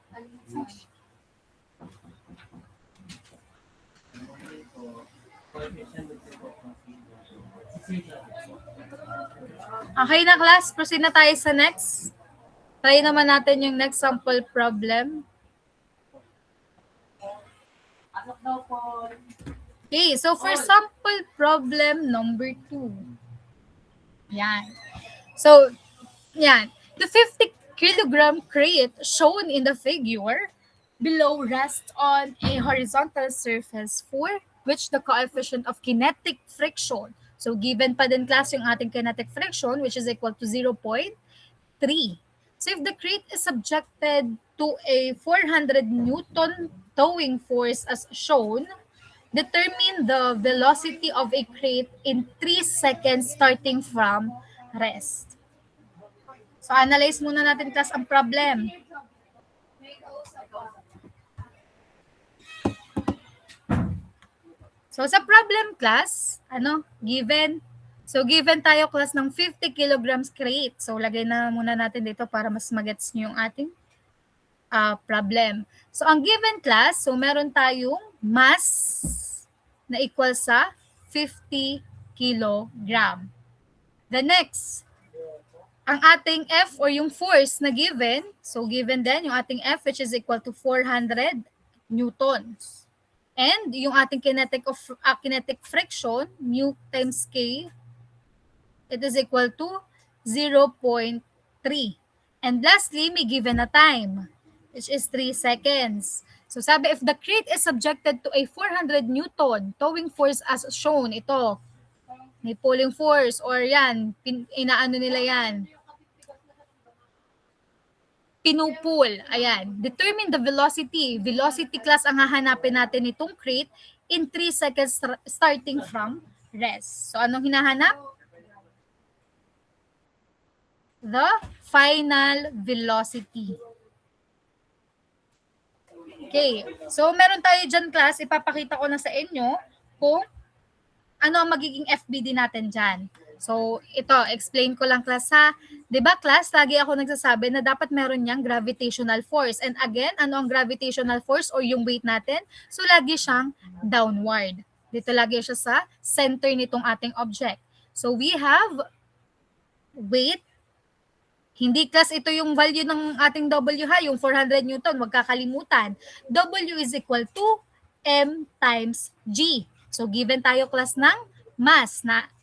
Okay na, class. Proceed na tayo sa next. Try naman natin yung next sample problem. Okay, so for sample problem number 2. Yan. So, yan. The 50 kilogram crate shown in the figure below rests on a horizontal surface for which the coefficient of kinetic friction. So, given pa din class yung ating kinetic friction, which is equal to 0.3. So, if the crate is subjected to a 400 Newton towing force as shown, determine the velocity of a crate in 3 seconds starting from rest. So, analyze muna natin class ang problem. So, sa problem class, given. So, given tayo class ng 50 kilograms crate. So, lagay na muna natin dito para mas magets nyo yung ating problem. So, ang given class, so meron tayong mass na equal sa 50 kilogram. The next, ang ating F or yung force na given, so given din yung ating F which is equal to 400 newtons. And yung ating kinetic friction, mu times K, it is equal to 0.3. And lastly, may given a time, which is 3 seconds. So sabi, if the crate is subjected to a 400 Newton towing force as shown, ito, may pulling force or yan, inaano nila yan, pinupul. Ayan. Determine the velocity. Velocity class ang hahanapin natin nitong crate in 3 seconds starting from rest. So, anong hinahanap? The final velocity. Okay. So, meron tayo dyan class. Ipapakita ko na sa inyo kung ano ang magiging FBD natin dyan. So, ito, explain ko lang class ha. Diba class, lagi ako nagsasabi na dapat meron niyang gravitational force. And again, ano ang gravitational force or yung weight natin? So, lagi siyang downward. Dito lagi siya sa center nitong ating object. So, we have weight. Hindi class ito yung value ng ating W ha, yung 400 Newton, wag kakalimutan. W is equal to M times G. So, given tayo class ng mass na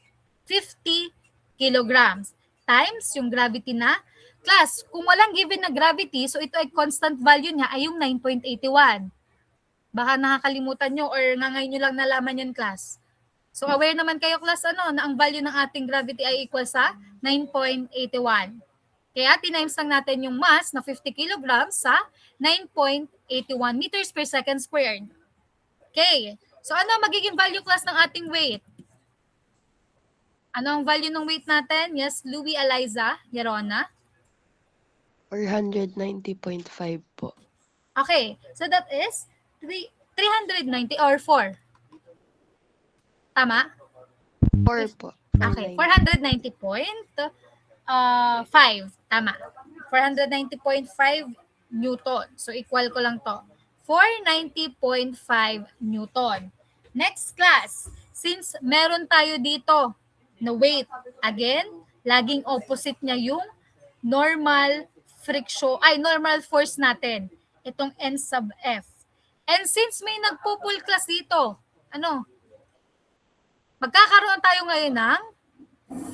50 kilograms times yung gravity na class. Kung walang given na gravity, so ito ay constant value niya ay yung 9.81. Baka nakakalimutan nyo or ngayon nyo lang nalaman yun class. So aware naman kayo class na ang value ng ating gravity ay equal sa 9.81. Kaya tinimes lang natin yung mass na 50 kilograms sa 9.81 meters per second squared. Okay. So ano magiging value class ng ating weight? Ano ang value ng weight natin? Yes, Louie, Eliza, Yerona. 490.5 po. Okay. So that is 390 or 4. Tama? 4 po. Okay. 490.5. Tama. 490.5 Newton. So, equal ko lang to. 490.5 Newton. Next class, since meron tayo dito na weight, again, laging opposite niya yung normal friction, normal force natin. Itong N sub F. And since may nagpo-pull class dito, magkakaroon tayo ngayon ng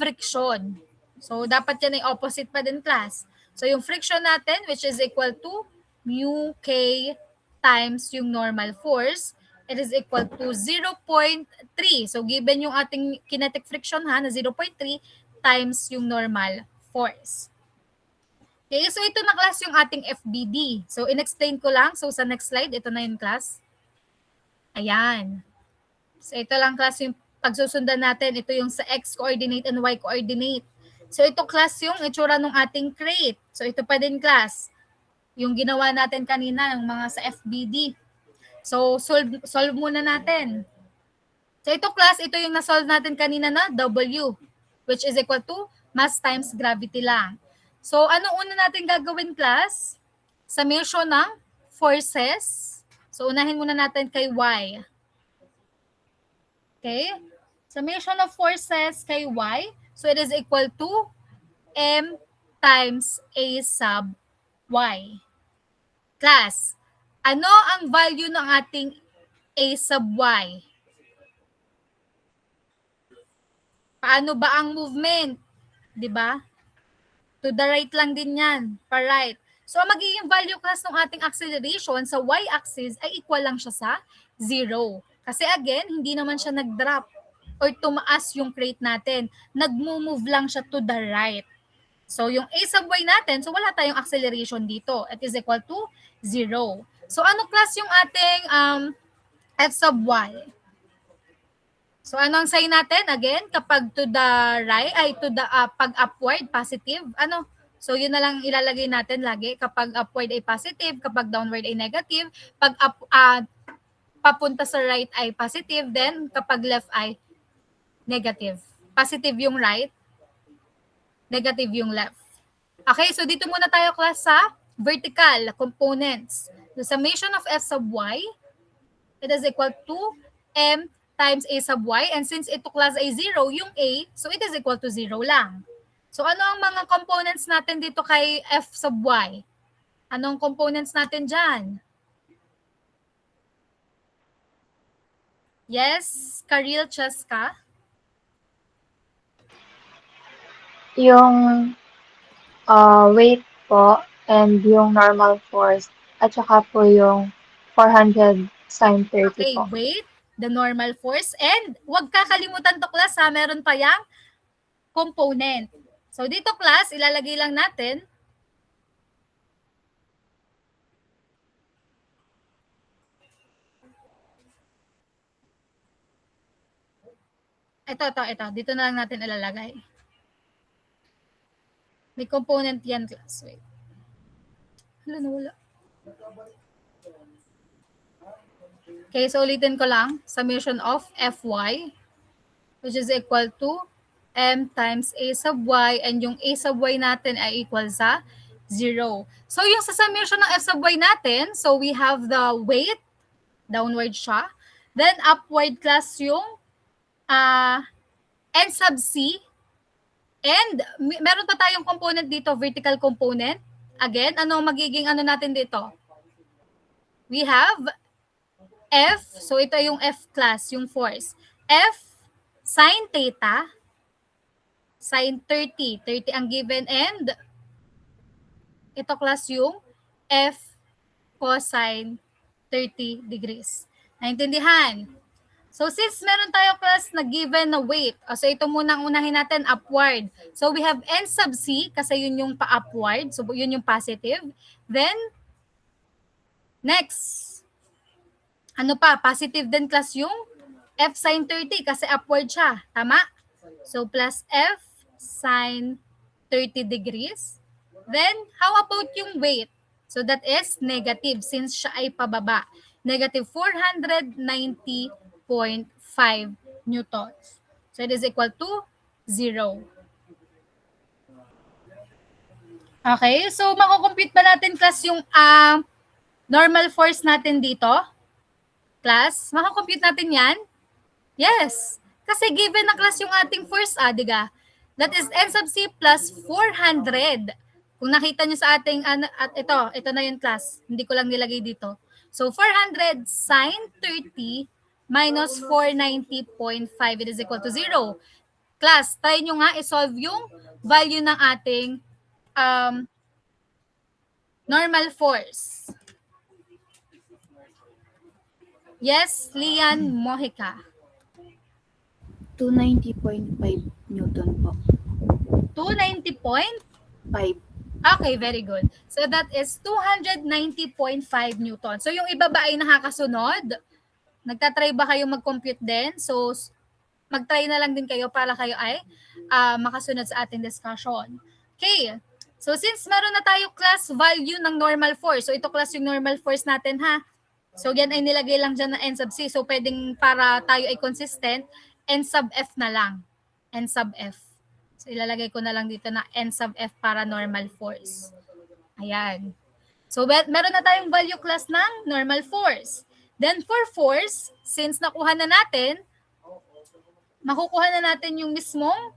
friction. So, dapat yan ay opposite pa din class. So, yung friction natin, which is equal to mu K times yung normal force, it is equal to 0.3. So, given yung ating kinetic friction na 0.3 times yung normal force. Okay, so ito na class yung ating FBD. So, in-explain ko lang. So, sa next slide, ito na yung class. Ayan. So, ito lang class yung pagsusundan natin. Ito yung sa X coordinate and Y coordinate. So, ito class yung itsura ng ating crate. So, ito pa din class. Yung ginawa natin kanina, yung mga sa FBD. So, solve muna natin. So, ito class, ito yung na-solve natin kanina na W, which is equal to mass times gravity lang. So, ano una natin gagawin class? Summation ng forces. So, unahin muna natin kay Y. Okay? Summation of forces kay Y. So, it is equal to M times A sub Y. Class, ano ang value ng ating A sub Y? Paano ba ang movement? 'Di ba? To the right lang din yan. Pa-right. So, ang magiging value class ng ating acceleration sa y-axis ay equal lang siya sa 0. Kasi again, hindi naman siya nag-drop or tumaas yung crate natin. Nag-move lang siya to the right. So, yung a sub y natin, so wala tayong acceleration dito. It is equal to 0. So, ano class yung ating f sub y? So, ano ang sign natin? Again, kapag to the right, pag upward, positive, So, yun na lang ilalagay natin lagi. Kapag upward ay positive, kapag downward ay negative, pag papunta sa right ay positive, then kapag left ay negative. Positive yung right, negative yung left. Okay, so dito muna tayo class sa vertical components. The summation of f sub y, it is equal to m times a sub y. And since ito class ay 0, yung a, so it is equal to 0 lang. So ano ang mga components natin dito kay f sub y? Anong components natin dyan? Yes, Karil Cheska? Yung weight po and yung normal force at saka po yung 400 sin 30 Okay, po. weight, the normal force, and huwag kakalimutan to class ha, meron pa yang component. So dito class, ilalagay lang natin ito. Dito na lang natin ilalagay. May component yan class. Wait. Wala. Okay, so ulitin ko lang. Summation of Fy, which is equal to M times A sub Y, and yung A sub Y natin ay equal sa 0. So yung sa summation ng F sub Y natin, so we have the weight, downward siya. Then upward class yung N sub C. And meron pa tayong component dito, vertical component. Again, ano magiging natin dito? We have F, so ito yung F class, yung force. F sin theta, sin 30. 30 ang given, and ito class yung F cosine 30 degrees. Naintindihan? So since meron tayo class na given na weight, so ito muna ang unahin natin, upward. So we have N sub C kasi yun yung pa-upward. So yun yung positive. Then, next, positive din class yung F sin 30 kasi upward siya. Tama? So plus F sin 30 degrees. Then, how about yung weight? So that is negative since siya ay pababa. Negative 490.5 newtons. So it is equal to 0. Okay, so mako-compute ba natin class yung normal force natin dito? Class, mako-compute natin yan? Yes. Kasi given na class yung ating force, diga? That is n sub c plus 400. Kung nakita nyo sa ating, at ito na yung class. Hindi ko lang nilagay dito. So, 400 sine 30 minus 490.5, it is equal to 0. Class, try nyo nga isolve yung value ng ating normal force. Yes, Lian Mojica. 290.5 Newton po. 290. 5. Okay, very good. So that is 290.5 Newton. So yung iba ba ay nakakasunod? Nagtatry ba kayo mag-compute din? So mag-try na lang din kayo para kayo ay makasunod sa ating discussion. Okay. So since meron na tayo class value ng normal force. So ito class yung normal force natin ha. So yan ay nilagay lang dyan na n sub c. So pwedeng para tayo ay consistent, n sub f na lang. N sub f. So ilalagay ko na lang dito na n sub f para normal force. Ayan. So meron na tayong value class ng normal force. Then for force, since nakuha na natin, makukuha na natin yung mismong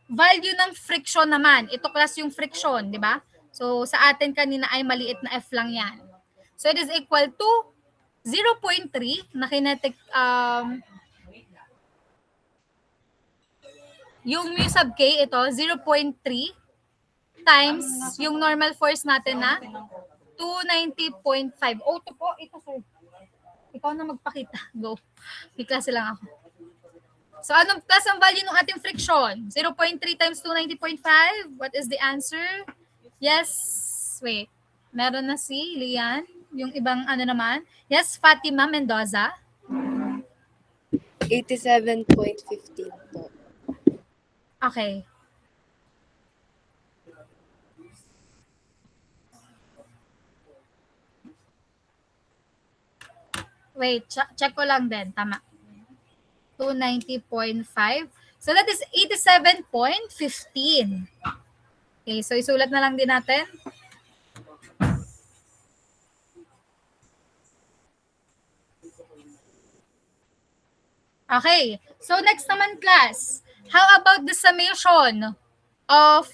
value ng friction naman. Ito class yung friction, di ba? So sa atin kanina ay maliit na f lang yan. So it is equal to 0.3 na kinetic yung mu sub k, ito, 0.3 times yung normal force natin na 290.5. Oh, ito po, ito sir. Ikaw na magpakita. Go. May klase lang ako. So, anong plus ang value ng ating friction? 0.3 times 290.5? What is the answer? Yes. Wait. Meron na si Lian. Yung ibang ano naman. Yes, Fatima Mendoza. 87.15 po. Okay. Wait, check ko lang din. Tama. 290.5. So that is 87.15. Okay, so isulat na lang din natin. Okay, so next naman class. How about the summation of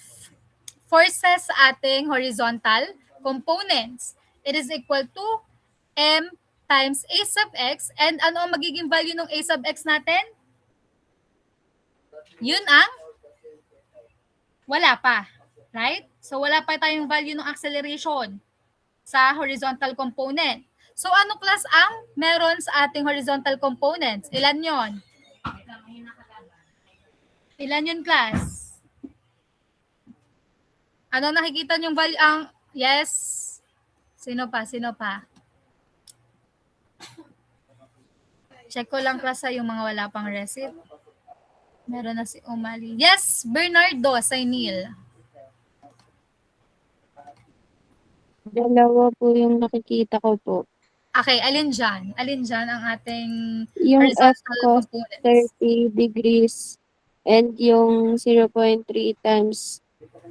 forces sa ating horizontal components? It is equal to m times a sub x. And ano ang magiging value ng a sub x natin? Yun ang wala pa. Right? So wala pa tayong value ng acceleration sa horizontal component. So ano class ang meron sa ating horizontal components? Ilan yon? Ilan yun class? Ano nakikita niyong value? Yes. Sino pa? Check ko lang class yung mga wala pang receipt. Meron na si Umali. Yes, Bernardo Sainil. Dalawa po yung nakikita ko po. Okay, alin dyan? Alin dyan ang ating Yung F horizontal cos components? 30 degrees and yung 0.3 times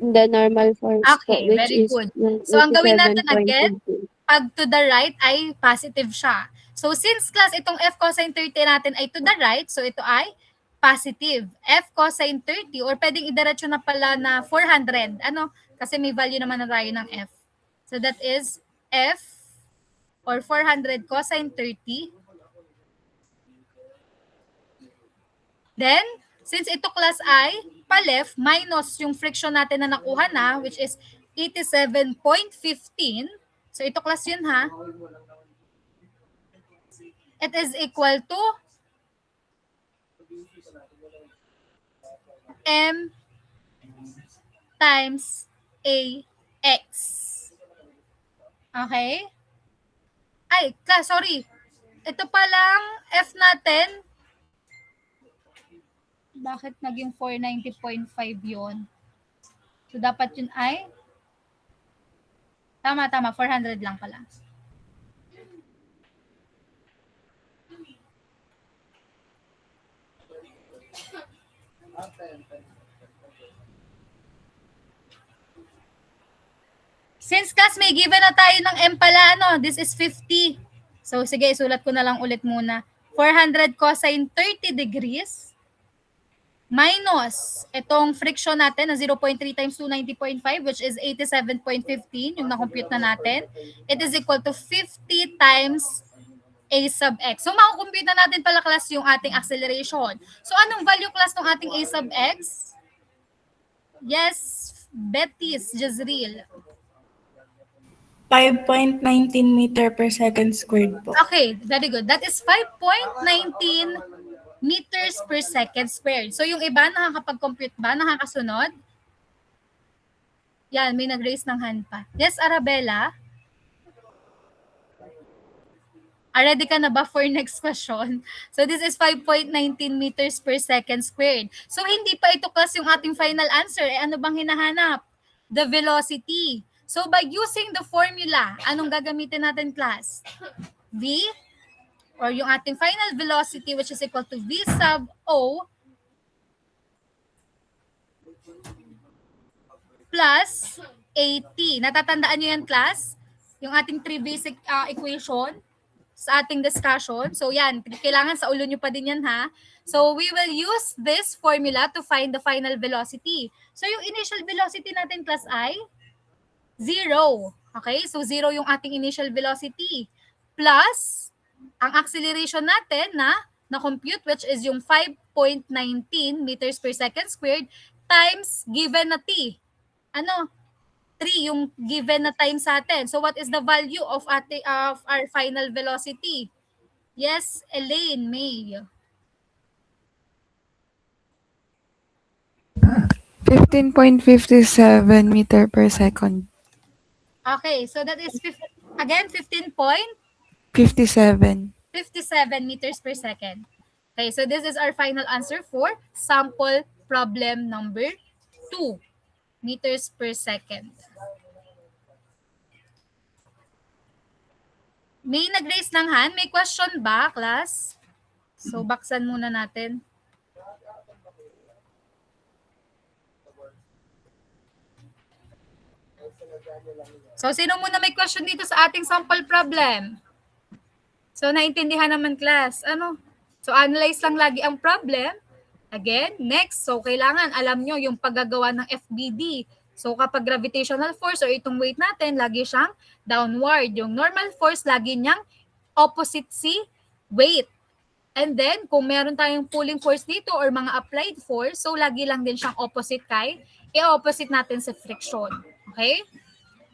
the normal force Okay, po, which very is good. yung So, ang gawin natin again, 87.15. pag to the right ay positive siya. So, since class itong F cosine 30 natin ay to the right, so ito ay positive. F cosine 30 or pwedeng idiretso na pala na 400. Ano? Kasi may value naman na tayo ng F. So, that is F or 400 cosine 30. Then, since ito class ay pa-left minus yung friction natin na nakuha na, which is 87.15. So, ito class yun ha. It is equal to M times AX. Okay? Ay, class, sorry. Ito palang F natin. Bakit naging 490.5 yun? So, dapat yun ay tama, 400 lang pala. Since class may given na tayo ng M pala, ano, this is 50. So sige, isulat ko na lang ulit muna. 400 cosine 30 degrees minus itong friction natin na 0.3 times 290.5 which is 87.15, yung na-compute na natin. It is equal to 50 times A sub x. So makukompute na natin pala class yung ating acceleration. So anong value class ng ating A sub x? Yes, Betis, Jezreel. 5.19 meter per second squared po. Okay, very good. That is 5.19 meters per second squared. So yung iba, nakakapag-compute ba? Nakakasunod? Yan, may nag-raise ng hand pa. Yes, Arabella? Ready ka na ba for next question? So this is 5.19 meters per second squared. So hindi pa ito class yung ating final answer. Ano bang hinahanap? The velocity. So by using the formula, anong gagamitin natin class? V, or yung ating final velocity which is equal to V sub O plus AT. Natatandaan nyo yan class? Yung ating three basic equation sa ating discussion. So yan, kailangan sa ulo nyo pa din yan ha. So we will use this formula to find the final velocity. So yung initial velocity natin class ay 0. Okay? So 0 yung ating initial velocity. Plus, ang acceleration natin na compute which is yung 5.19 meters per second squared times given na t. Ano? 3 yung given na time sa atin. So what is the value of our final velocity? Yes, Elaine, May. 15.57 meter per second. Okay, so that is again 15.57 57. meters per second. Okay, so this is our final answer for sample problem number 2, meters per second. May nag-raise ng hand? May question ba, class? So, baksan muna natin. So, sino muna may question dito sa ating sample problem? So, naintindihan naman, class. Ano? So, analyze lang lagi ang problem. Again, next. So, kailangan alam nyo yung paggagawa ng FBD. So, kapag gravitational force or itong weight natin, lagi siyang downward. Yung normal force, lagi niyang opposite si weight. And then, kung meron tayong pulling force dito or mga applied force, so lagi lang din siyang opposite kay i-opposite natin sa friction. Okay?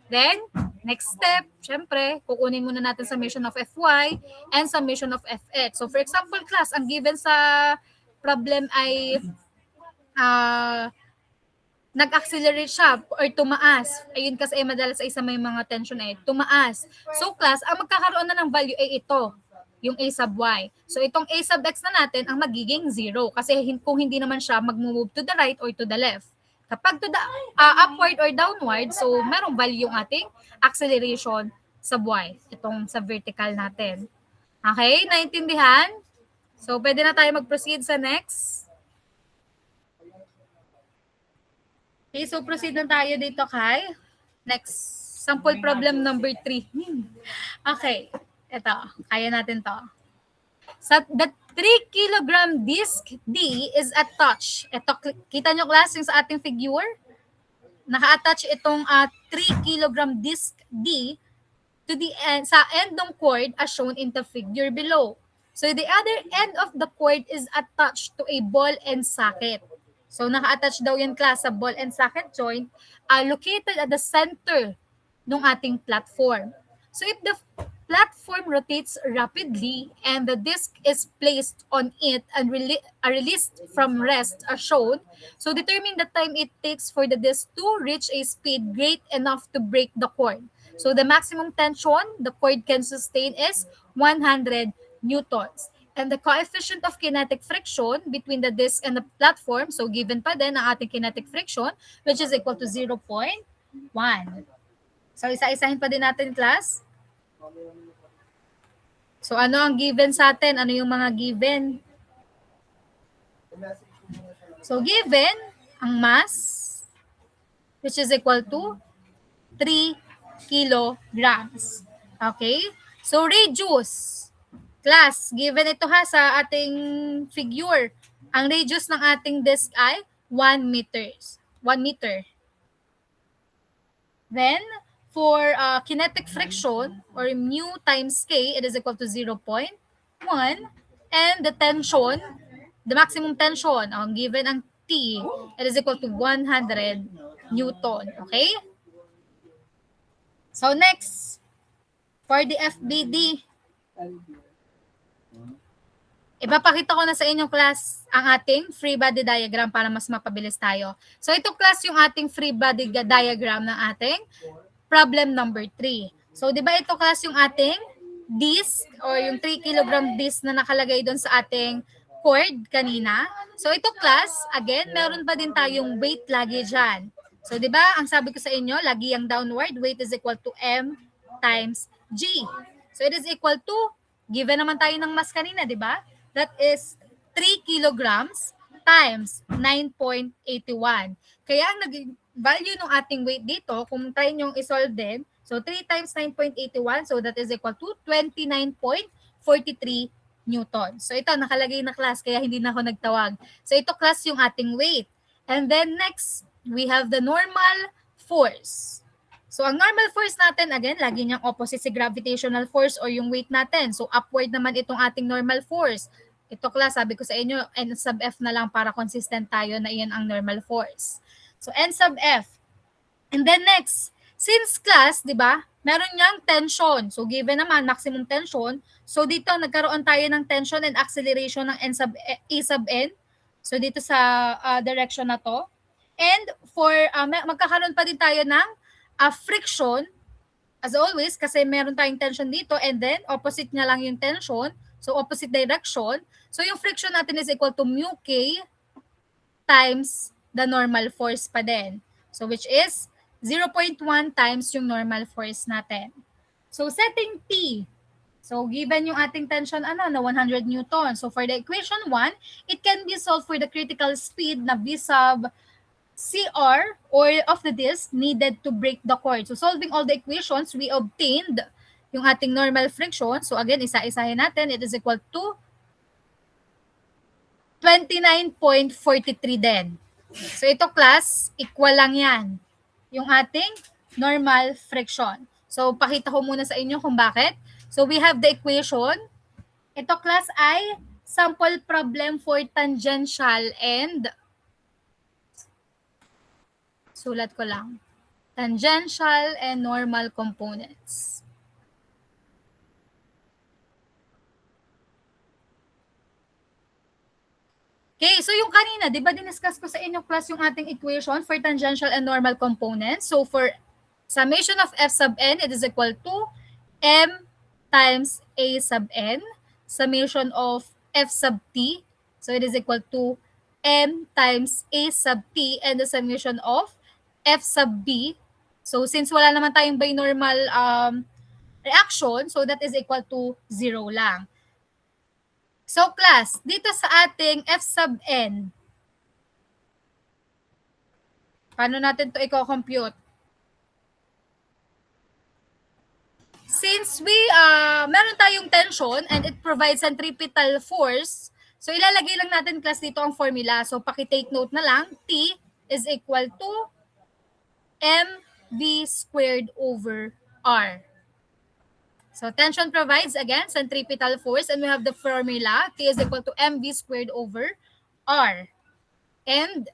Then, next step, syempre, kukunin muna natin summation of Fy and summation of Fx. So, for example, class, ang given sa problem ay nag-accelerate siya or tumaas. Ayun kasi ay madalas ay sa may mga tension ay tumaas. So, class, ang magkakaroon na ng value ay ito, yung A sub Y. So, itong A sub X na natin ang magiging 0 kasi kung hindi naman siya mag-move to the right or to the left. Kapag to the upward or downward, so merong value yung ating acceleration sa Y, itong sa vertical natin. Okay, naintindihan? So, pwede na tayo mag-proceed sa next. Okay, so proceed na tayo dito kay next sample problem number 3. Okay, ito, kaya natin to. So, the 3 kilogram disc D is attached. Ito, kita nyo class yung sa ating figure? Naka-attach itong 3 kilogram disc D to the end, sa end ng cord as shown in the figure below. So, the other end of the cord is attached to a ball and socket. So, naka-attach daw yan class sa ball and socket joint located at the center ng ating platform. So, if the platform rotates rapidly and the disc is placed on it and released from rest as shown, so determine the time it takes for the disc to reach a speed great enough to break the cord. So the maximum tension the cord can sustain is 100 newtons. And the coefficient of kinetic friction between the disc and the platform, so given pa din ang ating kinetic friction, which is equal to 0.1. So isa-isahin pa din natin, class. So ano ang given sa atin? Ano yung mga given? So given ang mass, which is equal to 3 kilograms. Okay? So, radius. Class, given ito ha sa ating figure. Ang radius ng ating disk ay 1 meters. 1 meter. Then, for kinetic friction, or mu times k, it is equal to 0.1. And the tension, the maximum tension, given ang T, it is equal to 100 Newton. Okay? So, next, for the FBD, ipapakita ko na sa inyong class ang ating free body diagram para mas mapabilis tayo. So, ito class yung ating free body diagram ng ating problem number 3. So, di ba ito class yung ating disc or yung 3 kilogram disc na nakalagay doon sa ating cord kanina. So, ito class, again, meron pa din tayong weight lagi dyan. So, di ba, ang sabi ko sa inyo, lagi yung downward, weight is equal to M times G. So, it is equal to, given naman tayo ng mass kanina, di ba? That is 3 kilograms times 9.81. Kaya ang naging value ng ating weight dito, kung try nyo isolve din, so 3 times 9.81, so that is equal to 29.43 Newton. So ito, nakalagay na class, kaya hindi na ako nagtawag. So ito class yung ating weight. And then next, we have the normal force. So ang normal force natin, again, lagi niyang opposite si gravitational force or yung weight natin. So upward naman itong ating normal force. Ito class, sabi ko sa inyo, N sub F na lang para consistent tayo na iyan ang normal force. So N sub F. And then next, since class, di ba, meron niyang tension. So given naman maximum tension, so dito nagkaroon tayo ng tension and acceleration ng N sub E sub N. So dito sa direction na to. And for magkakaroon pa din tayo ng friction, as always, kasi meron tayong tension dito and then opposite niya lang yung tension. So opposite direction. So yung friction natin is equal to mu K times the normal force pa din. So which is 0.1 times yung normal force natin. So setting T. So given yung ating tension na 100 Newton. So for the equation 1, it can be solved for the critical speed na V sub CR or of the disk needed to break the cord. So solving all the equations, we obtained yung ating normal friction. So again, isa-isahin natin. It is equal to 29.43 din. So ito class, equal lang yan. Yung ating normal friction. So pakita ko muna sa inyo kung bakit. So we have the equation. Ito class ay sample problem for tangential and sulat ko lang. Tangential and normal components. Okay, so yung kanina, di ba diniscuss ko sa inyo class yung ating equation for tangential and normal components? So for summation of F sub n, it is equal to M times A sub n. Summation of F sub t, so it is equal to M times A sub t, and the summation of F sub b. So since wala naman tayong binormal reaction, so that is equal to 0 lang. So class, dito sa ating F sub n, paano natin to i-compute? Since we meron tayong tension and it provides centripetal force, so ilalagay lang natin class dito ang formula. So paki-take note na lang, T is equal to mv squared over r. So tension provides, again, centripetal force, and we have the formula, T is equal to mv squared over r. And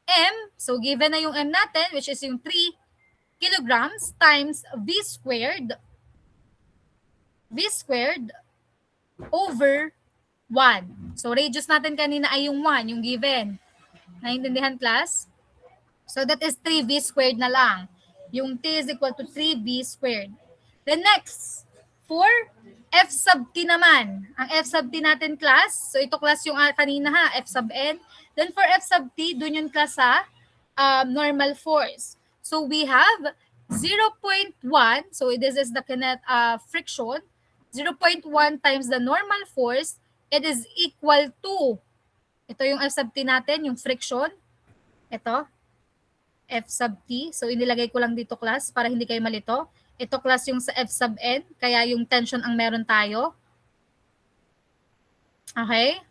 m, so given na yung m natin, which is yung 3 kilograms times v squared over 1. So radius natin kanina ay yung 1, yung given. Naintindihan class? So that is 3v squared na lang. Yung t is equal to 3v squared. Then next, for f sub t naman. Ang f sub t natin class, so ito class yung kanina ha, f sub n. Then for f sub t, dun yung class sa normal force. So we have 0.1, so this is the friction, 0.1 times the normal force, it is equal to, ito yung f sub t natin, yung friction, ito, f sub t. So inilagay ko lang dito class para hindi kayo malito. Ito class yung sa F sub n, kaya yung tension ang meron tayo. Okay?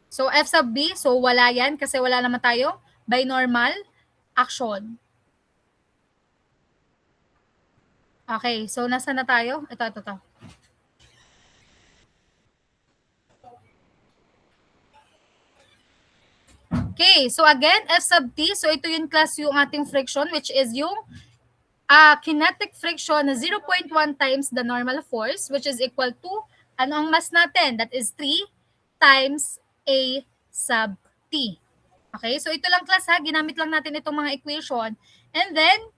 So F sub B, so wala yan kasi wala naman tayo binormal action. Okay, so nasa na tayo? Ito. Okay, so again, F sub T, so ito yung class yung ating friction, which is yung kinetic friction na 0.1 times the normal force, which is equal to, ano ang mass natin? That is 3 times A sub T. Okay, so ito lang class ha, ginamit lang natin itong mga equation. And then,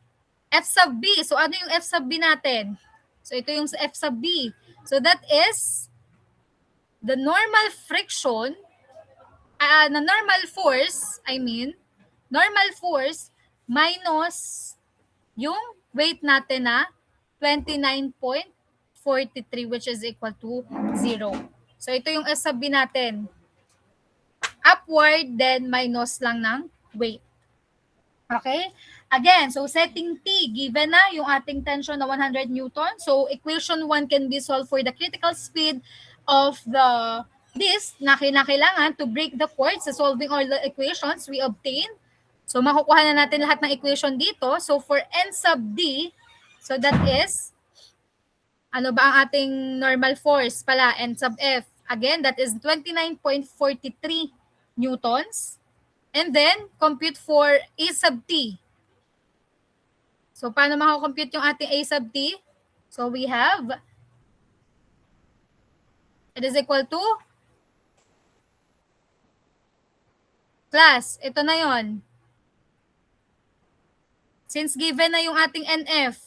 F sub B. So ano yung F sub B natin? So ito yung F sub B. So that is the normal friction, na normal force, normal force minus yung weight natin na 29.43 which is equal to 0. So ito yung F sub B natin. Upward, then minus lang ng weight. Okay? Again, so setting T, given na yung ating tension na 100 Newton. So equation 1 can be solved for the critical speed of the disc na kailangan to break the chord sa solving all the equations we obtain. So makukuha na natin lahat ng equation dito. So for N sub D, so that is, ano ba ang ating normal force pala, N sub F? Again, that is 29.43 newtons. And then, compute for A sub T. So, paano makakompute yung ating A sub T? So, we have, it is equal to, class, ito na yon. Since given na yung ating NF,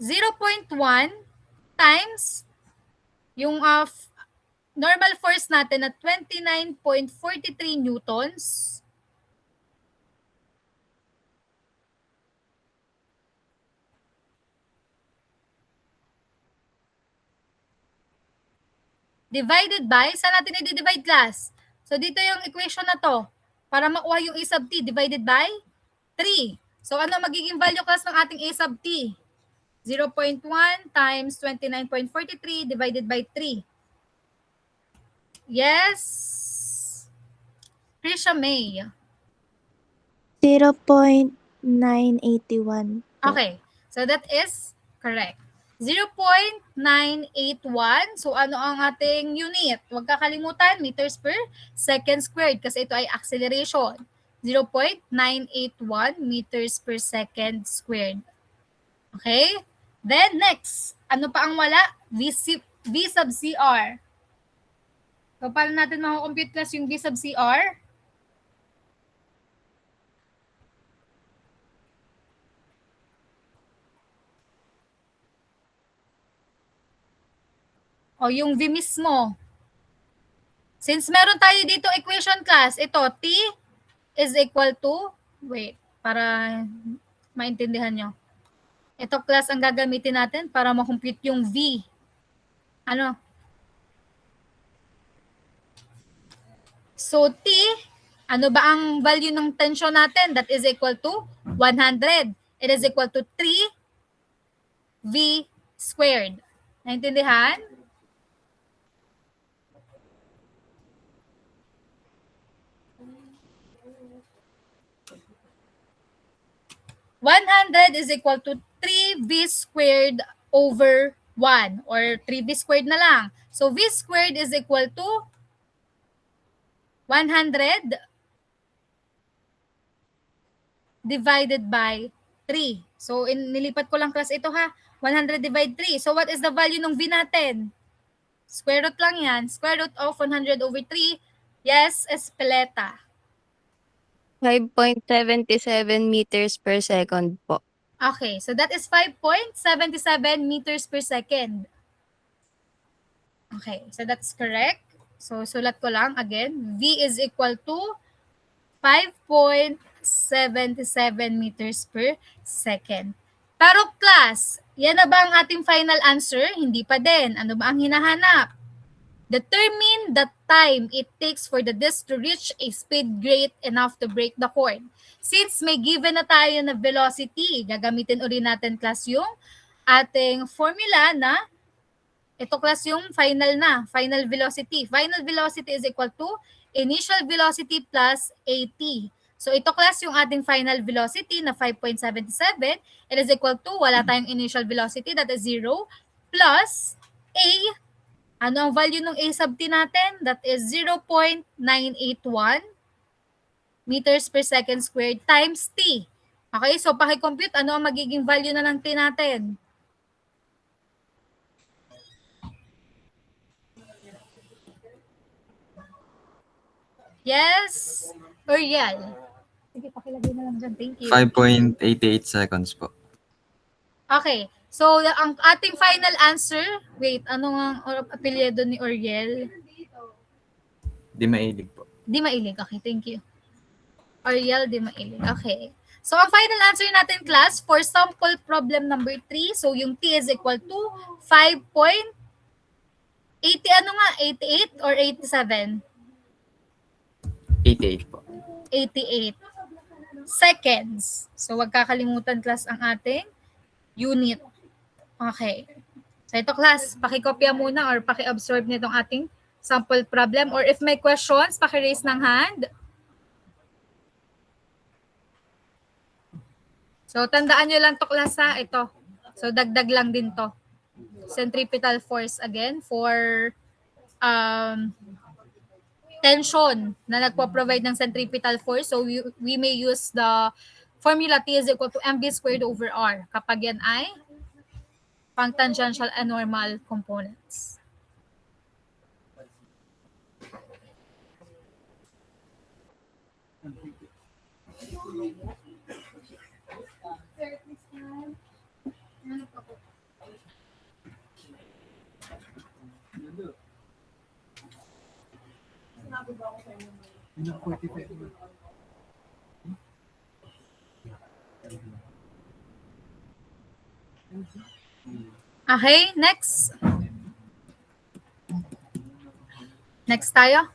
0.1 times yung normal force natin na 29.43 newtons divided by, saan natin i-divide class? So dito yung equation na to, para makuha yung A sub T, divided by 3. So ano magiging value class ng ating A sub T? 0.1 times 29.43 divided by 3. Yes. Prisha May. 0.981. Okay. So that is correct. 0.981. So ano ang ating unit? Huwag kakalimutan, meters per second squared kasi ito ay acceleration. 0.981 meters per second squared. Okay? Then next, ano pa ang wala? V sub CR. So paano natin makakompute class yung V sub CR? O yung V mismo. Since meron tayo dito equation class, ito T is equal to, wait, para maintindihan nyo. Ito class ang gagamitin natin para makompute yung V. Ano? So T, ano ba ang value ng tension natin? That is equal to 100. It is equal to 3 V squared. Naintindihan? $100 is equal to 3V squared over 1 or 3V squared na lang. So V squared is equal to 100 divided by 3. So nilipat ko lang class ito ha. 100 divide 3. So what is the value ng V natin? Square root lang yan. Square root of 100 over 3. Yes, Espeleta. 5.77 meters per second po. Okay, so that is 5.77 meters per second. Okay, so that's correct. So sulat ko lang again. V is equal to 5.77 meters per second. Pero class, yan na ba ang ating final answer? Hindi pa din. Ano ba ang hinahanap? Determine the time it takes for the disc to reach a speed great enough to break the cord. Since may given na tayo na velocity, gagamitin ulit natin class yung ating formula na ito class yung final velocity. Final velocity is equal to initial velocity plus AT. So ito class yung ating final velocity na 5.77. It is equal to, wala tayong initial velocity, that is 0, plus A. Ano ang value ng A sub t natin? That is 0.981 meters per second squared times t. Okay, so paki-compute, ano ang magiging value na ng t natin? Yes? Uriel? Sige, pakilagay na lang dyan. Thank you. 5.88 seconds po. Okay. So, ang ating final answer, wait, ano ang apelyido ni Uriel? Di mailig po. Di mailig. Okay, thank you. Uriel, di mailig. Okay. So, ang final answer natin, class, for sample problem number 3, so yung t is equal to 5.80, ano nga, 88 or 87? 88 po. 88 seconds. So, wag kakalimutan, class, ang ating unit. Okay. So, ito, class, pakikopya muna or paki-absorb nitong ating sample problem. Or if may questions, paki-raise ng hand. So, tandaan nyo lang to, class, ha? Ito. So, dagdag lang din to. Centripetal force again for tension na nagpo-provide ng centripetal force. So, we may use the formula T is equal to mv squared over r kapag yan ay pang tangential and normal components. Okay, next. Next tayo.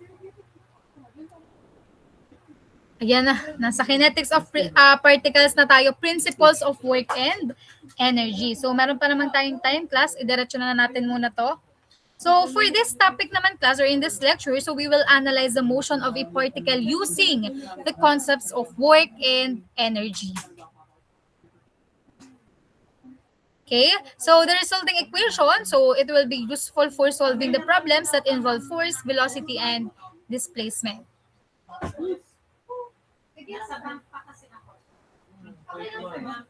Ayan na, nasa kinetics of particles na tayo, principles of work and energy. So, meron pa naman tayong time, class. Idiretso na natin muna to. So, for this topic naman, class, or in this lecture, so we will analyze the motion of a particle using the concepts of work and energy. Okay, so the resulting equation, so it will be useful for solving the problems that involve force, velocity, and displacement.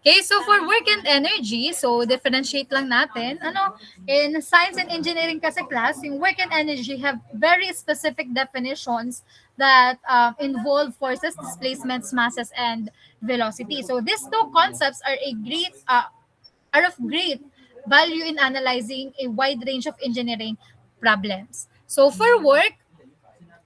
Okay, so for work and energy, so differentiate lang natin. Ano, in science and engineering kasi class, yung work and energy have very specific definitions that involve forces, displacements, masses, and velocity. So these two concepts are of great value in analyzing a wide range of engineering problems. So for work,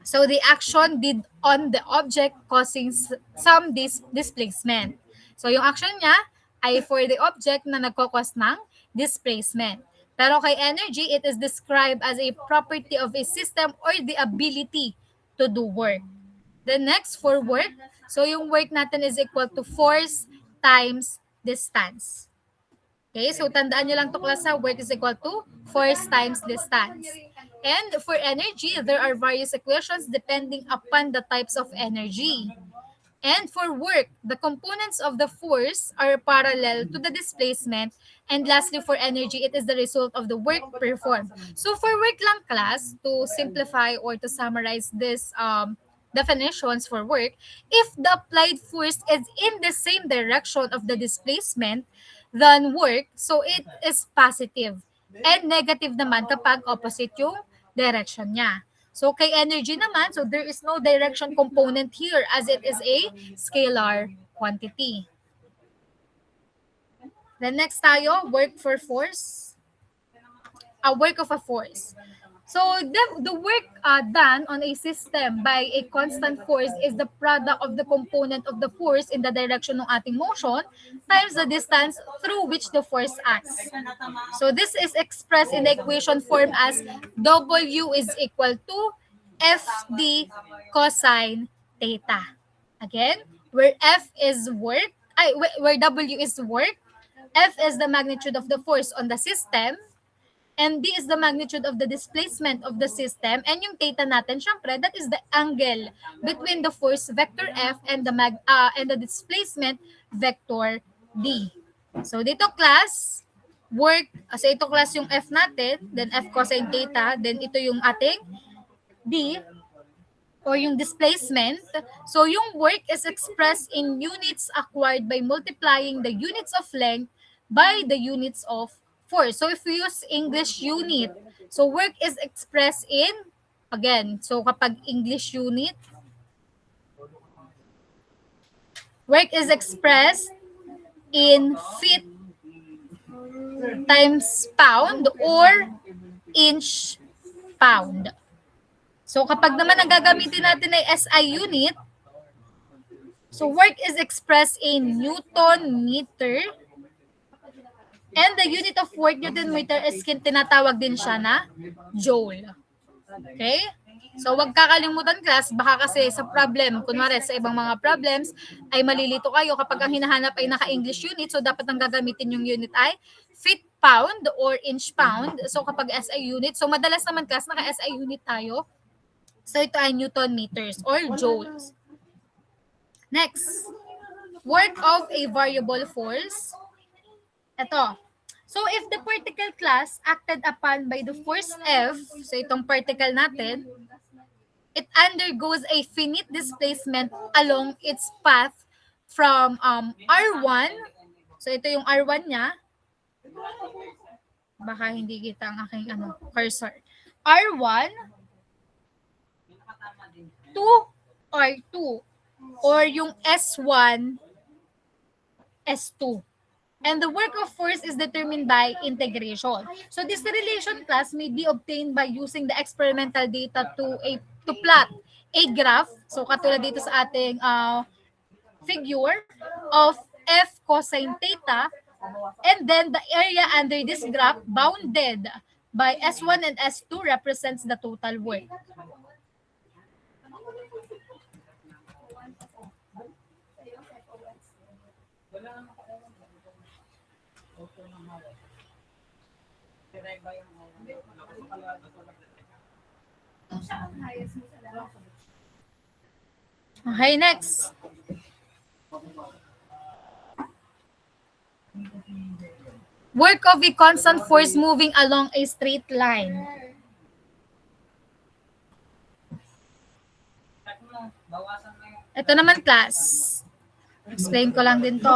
so the action did on the object causing some displacement. So yung action niya ay for the object na nagkakos ng displacement. Pero kay energy, it is described as a property of a system or the ability to do work. The next for work, so yung work natin is equal to force times distance. Okay, so tandaan nyo lang to, class, work is equal to force times distance. And for energy, there are various equations depending upon the types of energy. And for work, the components of the force are parallel to the displacement. And lastly, for energy, it is the result of the work performed. So for work lang, class, to simplify or to summarize this definitions for work, if the applied force is in the same direction of the displacement than work, so it is positive. And negative naman kapag opposite yung direction niya. So kay energy naman, so there is no direction component here as it is a scalar quantity. Then next tayo, work for force. A work of a force. So the work done on a system by a constant force is the product of the component of the force in the direction ng ating motion times the distance through which the force acts. So this is expressed in the equation form as W is equal to FD cosine theta. Again, where F is work, where W is work, F is the magnitude of the force on the system, and D is the magnitude of the displacement of the system, and yung theta natin, syempre, that is the angle between the force vector F and the displacement vector D. So dito class, work, so ito class yung F natin, then F cosine theta, then ito yung ating D, or yung displacement. So yung work is expressed in units acquired by multiplying the units of length by the units of force. So if we use English unit, so work is expressed in, again, so kapag English unit, work is expressed in feet times pound or inch pound. So kapag naman ang gagamitin natin ay SI unit, so work is expressed in Newton meter, and the unit of work, Newton meter, is tinatawag din siya na joule. Okay? So wag kakalimutan class, baka kasi sa problem, kunwari sa ibang mga problems, ay malilito kayo kapag ang hinahanap ay naka-English unit, so dapat ang gagamitin yung unit ay feet pound or inch pound. So kapag SI unit, so madalas naman class naka-SI unit tayo. So ito ay Newton meters or joules. Next, work of a variable force. Ito. So if the particle class acted upon by the force F, so itong particle natin, it undergoes a finite displacement along its path from R1. So ito yung R1 niya. Baka hindi kita ang aking cursor. R1 to R2 or yung S1, S2. And the work of force is determined by integration. So this relation class may be obtained by using the experimental data to plot a graph. So katulad dito sa ating figure of F cosine theta, and then the area under this graph bounded by S1 and S2 represents the total work. Okay, next. Work of a constant force moving along a straight line. Ito naman class. Explain ko lang din to.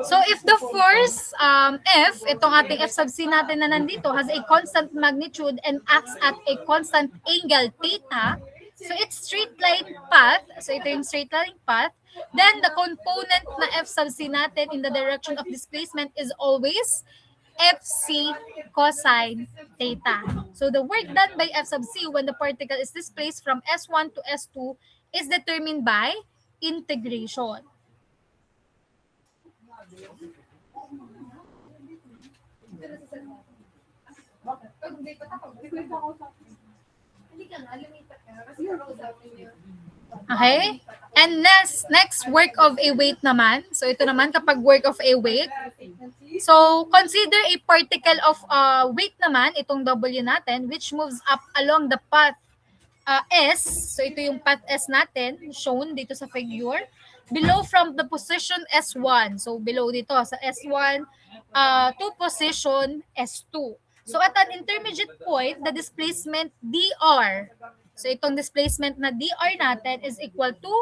So if the force F, itong ating F sub C natin na nandito, has a constant magnitude and acts at a constant angle theta, so it's straight line path, so ito yung straight line path, then the component na F sub C natin in the direction of displacement is always FC cosine theta. So the work done by F sub C when the particle is displaced from S1 to S2 is determined by integration. Okay? And next work of a weight naman. So ito naman kapag work of a weight. So consider a particle of weight naman, itong W natin, which moves up along the path S. So ito yung path S natin, shown dito sa figure. Below from the position S1. So below dito sa S1 to position S2. So at an intermediate point, the displacement dr. So itong displacement na dr natin is equal to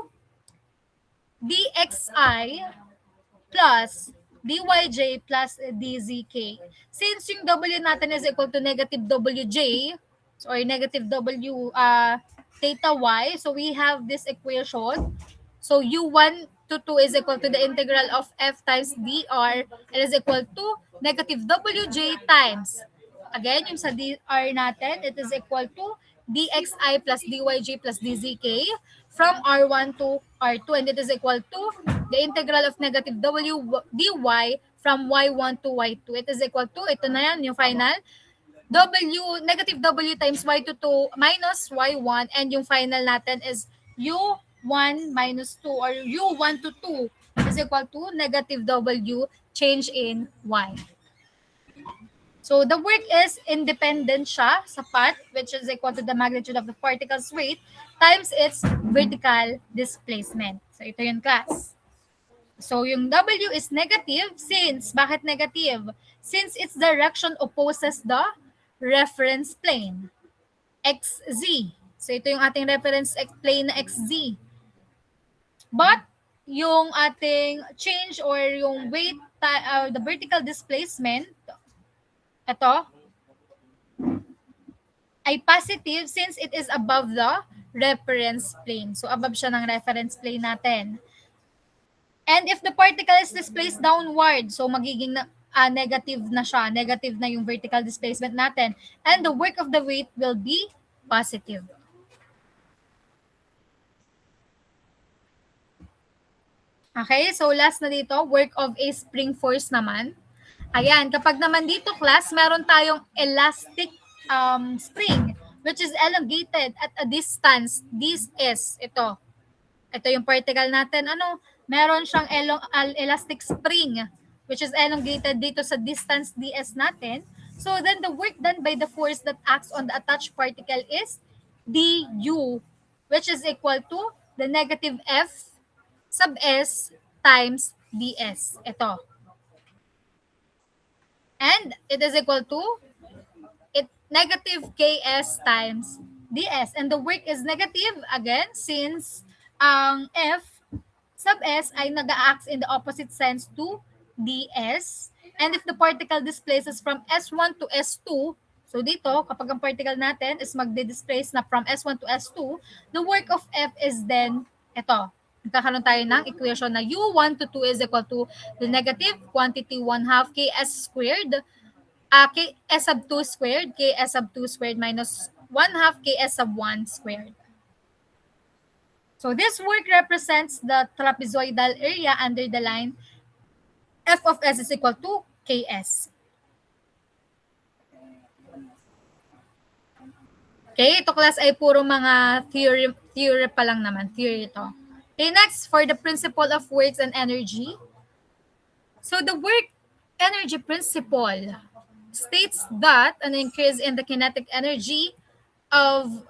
dxi plus dyj plus dzk. Since yung w natin is equal to negative wj, or negative w theta y, so we have this equation. So u1 to 2 is equal to the integral of f times dr. It is equal to negative wj times again, yung sa dr natin, it is equal to dxi plus dyg plus dzk from r1 to r2, and it is equal to the integral of negative w dy from y1 to y2. It is equal to, ito na yan, yung final, negative w times y2 to minus y1, and yung final natin is u1 minus 2 or u1 to 2 is equal to negative w change in y. So the work is independent siya sa path, which is equal to the magnitude of the particle's weight times its vertical displacement. So ito yung class. So yung W is negative since, bakit negative? Since its direction opposes the reference plane, XZ. So ito yung ating reference plane na XZ. But yung ating change or yung weight, the vertical displacement, ito, ay positive since it is above the reference plane. So above siya ng reference plane natin. And if the particle is displaced downward, so magiging negative na siya. Negative na yung vertical displacement natin. And the work of the weight will be positive. Okay, so last na dito, work of a spring force naman. Ayan, kapag naman dito class, meron tayong elastic spring which is elongated at a distance. This is, ito yung particle natin. Meron siyang elastic spring which is elongated dito sa distance ds natin. So then the work done by the force that acts on the attached particle is du, which is equal to the negative f sub s times ds. Ito. And it is equal to negative ks times ds. And the work is negative again since ang f sub s ay nag-act in the opposite sense to ds. And if the particle displaces from S1 to S2, so dito, kapag ang particle natin is magde-displace na from S1 to S2, the work of f is then ito. Magkakaroon tayo ng equation na u1 to 2 is equal to the negative quantity 1/2 ks squared, ks sub 2 squared, ks sub 2 squared minus 1/2 ks sub 1 squared. So this work represents the trapezoidal area under the line f of s is equal to ks. Okay, ito class ay puro mga theory pa lang naman. Theory ito. Okay, next, for the principle of works and energy. So the work energy principle states that an increase in the kinetic energy of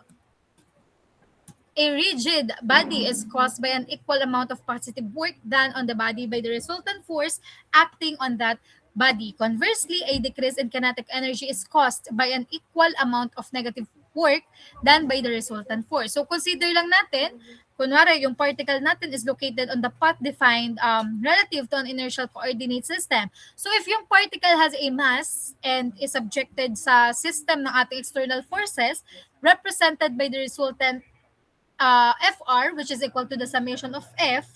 a rigid body is caused by an equal amount of positive work done on the body by the resultant force acting on that body. Conversely, a decrease in kinetic energy is caused by an equal amount of negative work done by the resultant force. So consider lang natin, kunwari yung particle natin is located on the path defined relative to an inertial coordinate system. So if yung particle has a mass and is subjected sa system ng ating external forces represented by the resultant Fr, which is equal to the summation of F.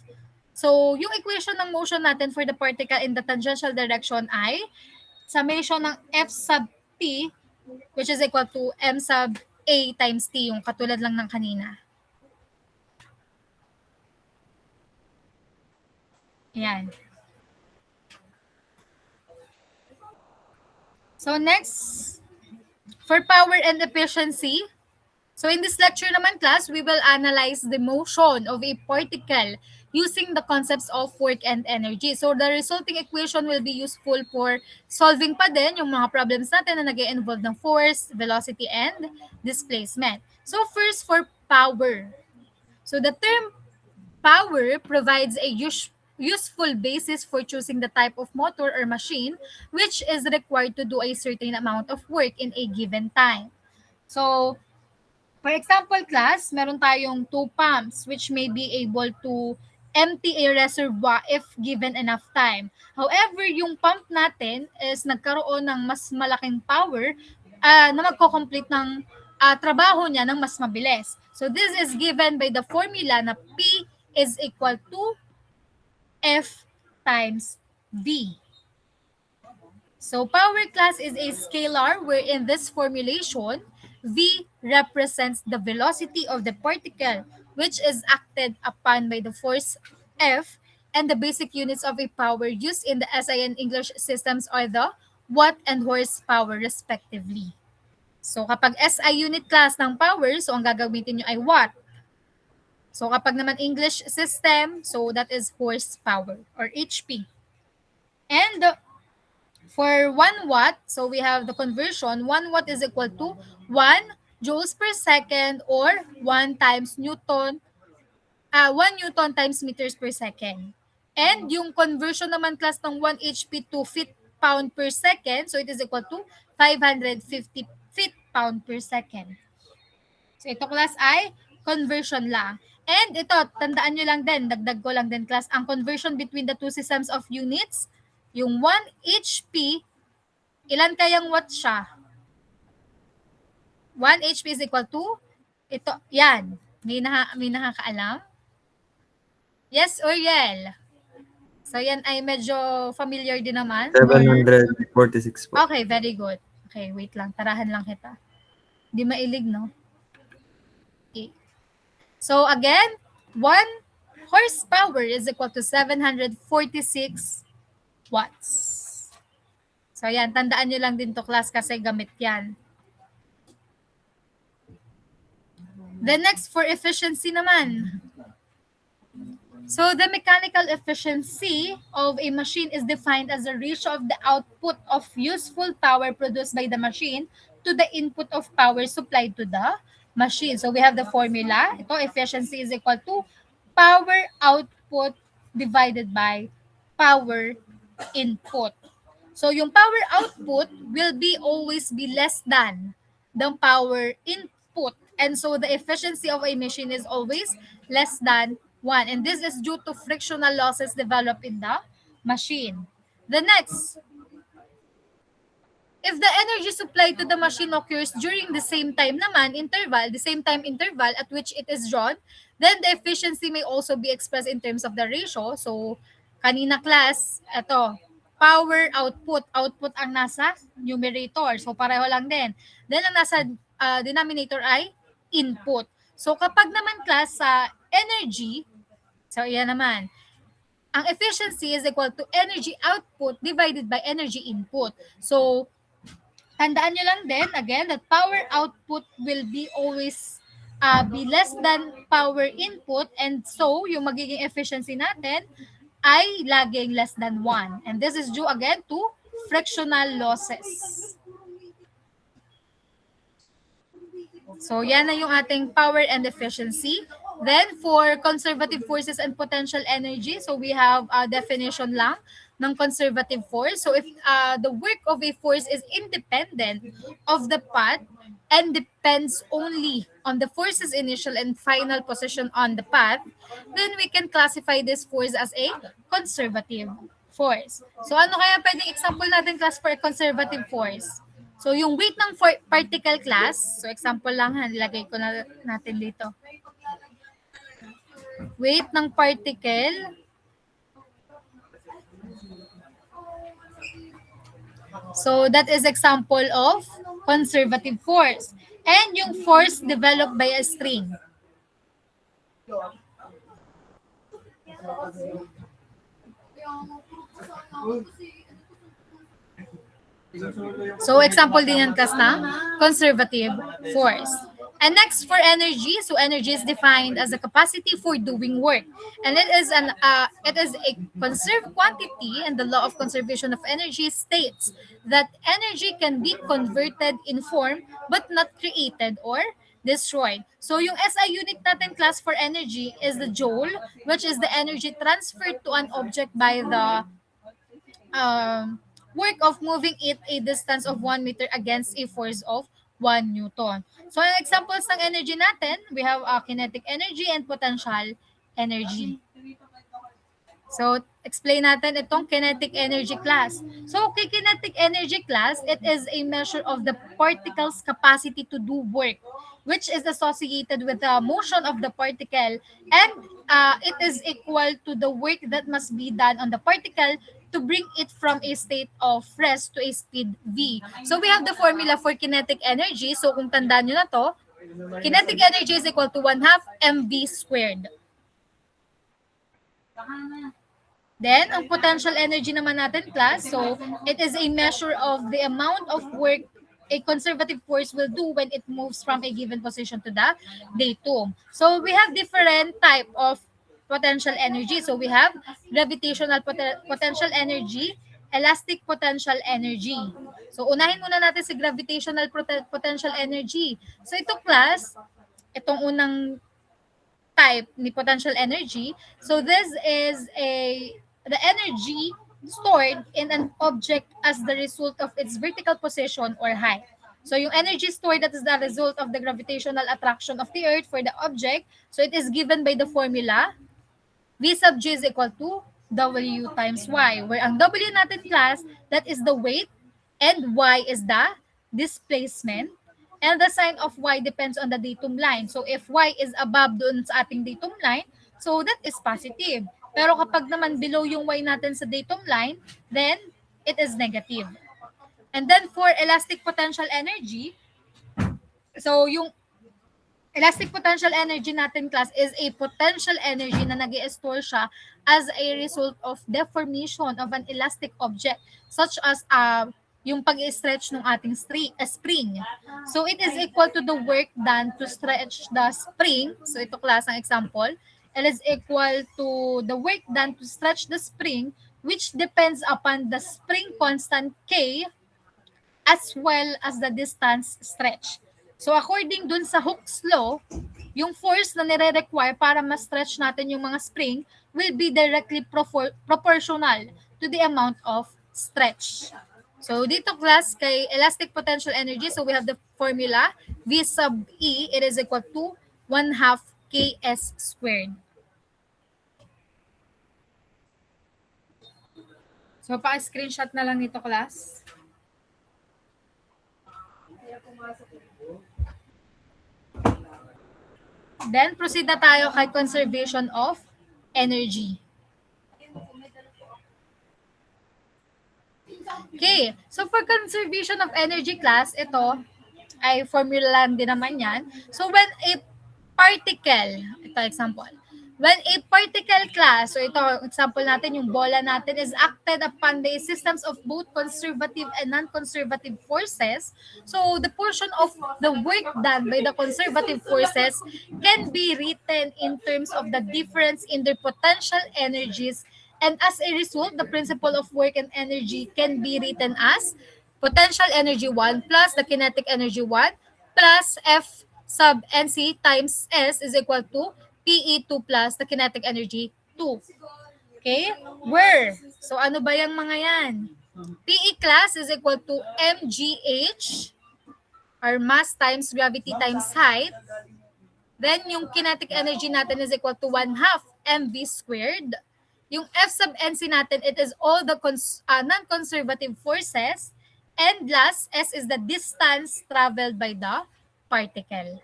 So, yung equation ng motion natin for the particle in the tangential direction ay summation ng F sub T, which is equal to M sub A times T, yung katulad lang ng kanina. Ayan. So, next, for power and efficiency. So in this lecture naman class, we will analyze the motion of a particle using the concepts of work and energy. So the resulting equation will be useful for solving pa din yung mga problems natin na nag-involve ng force, velocity, and displacement. So first, for power. So the term power provides a useful basis for choosing the type of motor or machine which is required to do a certain amount of work in a given time. So, for example, class, meron tayong 2 pumps which may be able to empty a reservoir if given enough time. However, yung pump natin is nagkaroon ng mas malaking power na magko-complete ng trabaho niya ng mas mabilis. So this is given by the formula na P is equal to F times V. So power class is a scalar where in this formulation, V represents the velocity of the particle which is acted upon by the force F, and the basic units of a power used in the SI and English systems are the watt and horsepower respectively. So kapag SI unit class ng power, so ang gagamitin nyo ay watt. So kapag naman English system, so that is horsepower or HP. And for 1 watt, so we have the conversion, 1 watt is equal to 1 joules per second or 1 times Newton, 1 Newton times meters per second. And yung conversion naman class ng 1 HP to feet pound per second, so it is equal to 550 feet pound per second. So ito class ay conversion lang. And ito, tandaan nyo lang din, dagdag ko lang din class, ang conversion between the two systems of units, yung 1 HP, ilan kayang watt siya? 1 HP is equal to, ito, yan. May nakakaalam? Yes or yel? So yan ay medyo familiar din naman. 746 po. Okay, very good. Okay, wait lang. Tarahan lang kita. Di mailig, no? Okay. So again, 1 horsepower is equal to 746 watts. So yan, tandaan nyo lang din to class kasi gamit yan. The next for efficiency naman. So the mechanical efficiency of a machine is defined as a ratio of the output of useful power produced by the machine to the input of power supplied to the machine. So we have the formula. Ito, efficiency is equal to power output divided by power input. So yung power output will be always be less than the power input. And so the efficiency of a machine is always less than 1. And this is due to frictional losses developed in the machine. The next, if the energy supplied to the machine occurs during the same time interval at which it is drawn, then the efficiency may also be expressed in terms of the ratio. So, kanina class, ito, power output. Output ang nasa numerator. So, pareho lang din. Then, ang nasa denominator ay input. So, kapag naman class sa energy, so yan naman, ang efficiency is equal to energy output divided by energy input. So, tandaan nyo lang din, again, that power output will be always be less than power input, and so, yung magiging efficiency natin ay laging less than 1. And this is due again to frictional losses. So, yan na yung ating power and efficiency. Then, for conservative forces and potential energy, so we have a definition lang ng conservative force. So, if the work of a force is independent of the path and depends only on the force's initial and final position on the path, then we can classify this force as a conservative force. So, ano kaya pwedeng example natin class for a conservative force? So, yung weight ng particle class, so example lang, nilagay ko na natin dito. Weight ng particle, so that is example of conservative force. And yung force developed by a string. So, example din yan kas na conservative force. And next for energy, so energy is defined as a capacity for doing work. And it is a conserved quantity, and the law of conservation of energy states that energy can be converted in form but not created or destroyed. So, yung SI unit natin class for energy is the joule, which is the energy transferred to an object by the work of moving it a distance of 1 meter against a force of 1 Newton. So, ang examples ng energy natin, we have kinetic energy and potential energy. So, explain natin itong kinetic energy class. So, kinetic energy class, it is a measure of the particle's capacity to do work, which is associated with the motion of the particle, and it is equal to the work that must be done on the particle to to bring it from a state of rest to a speed v. So we have the formula for kinetic energy. So kung tandaan nyo na to, kinetic energy is equal to 1/2 mv squared. Then, ang potential energy naman natin, class, so it is a measure of the amount of work a conservative force will do when it moves from a given position to the datum. So we have different type of potential energy. So we have gravitational potential energy, elastic potential energy. So unahin muna natin si gravitational potential energy. So ito, class, itong unang type ni potential energy. So this is the energy stored in an object as the result of its vertical position or height. So yung energy stored, that is the result of the gravitational attraction of the earth for the object. So it is given by the formula V sub G is equal to W times Y, where ang W natin, class, that is the weight, and Y is the displacement, and the sign of Y depends on the datum line. So if Y is above doon sa ating datum line, so that is positive. Pero kapag naman below yung Y natin sa datum line, then it is negative. And then for elastic potential energy, so yung elastic potential energy natin, class, is a potential energy na nag-i-store siya as a result of deformation of an elastic object, such as yung pag-i-stretch ng ating spring. So it is equal to the work done to stretch the spring. So ito, class, ang example. It is equal to the work done to stretch the spring, which depends upon the spring constant K as well as the distance stretch. So according dun sa Hooke's law, yung force na nire-require para ma-stretch natin yung mga spring will be directly proportional to the amount of stretch. So dito, class, kay elastic potential energy, so we have the formula V sub E, it is equal to 1/2 Ks squared. So pa-screenshot na lang nito, class. Then proceed na tayo kay conservation of energy. Okay, so for conservation of energy, class, ito ay formula lang din naman yan. So when a particle, ito example, when a particle, class, so ito example natin, yung bola natin is acted upon the systems of both conservative and non-conservative forces. So the portion of the work done by the conservative forces can be written in terms of the difference in their potential energies, and as a result, the principle of work and energy can be written as potential energy 1 plus the kinetic energy 1 plus F sub NC times S is equal to PE2 plus the kinetic energy 2. Okay? Where? So ano ba yung mga yan? PE, class, is equal to mgh, or mass times gravity times height. Then yung kinetic energy natin is equal to 1/2 mv squared. Yung F sub NC natin, it is all the non-conservative forces. And last, S is the distance traveled by the particle.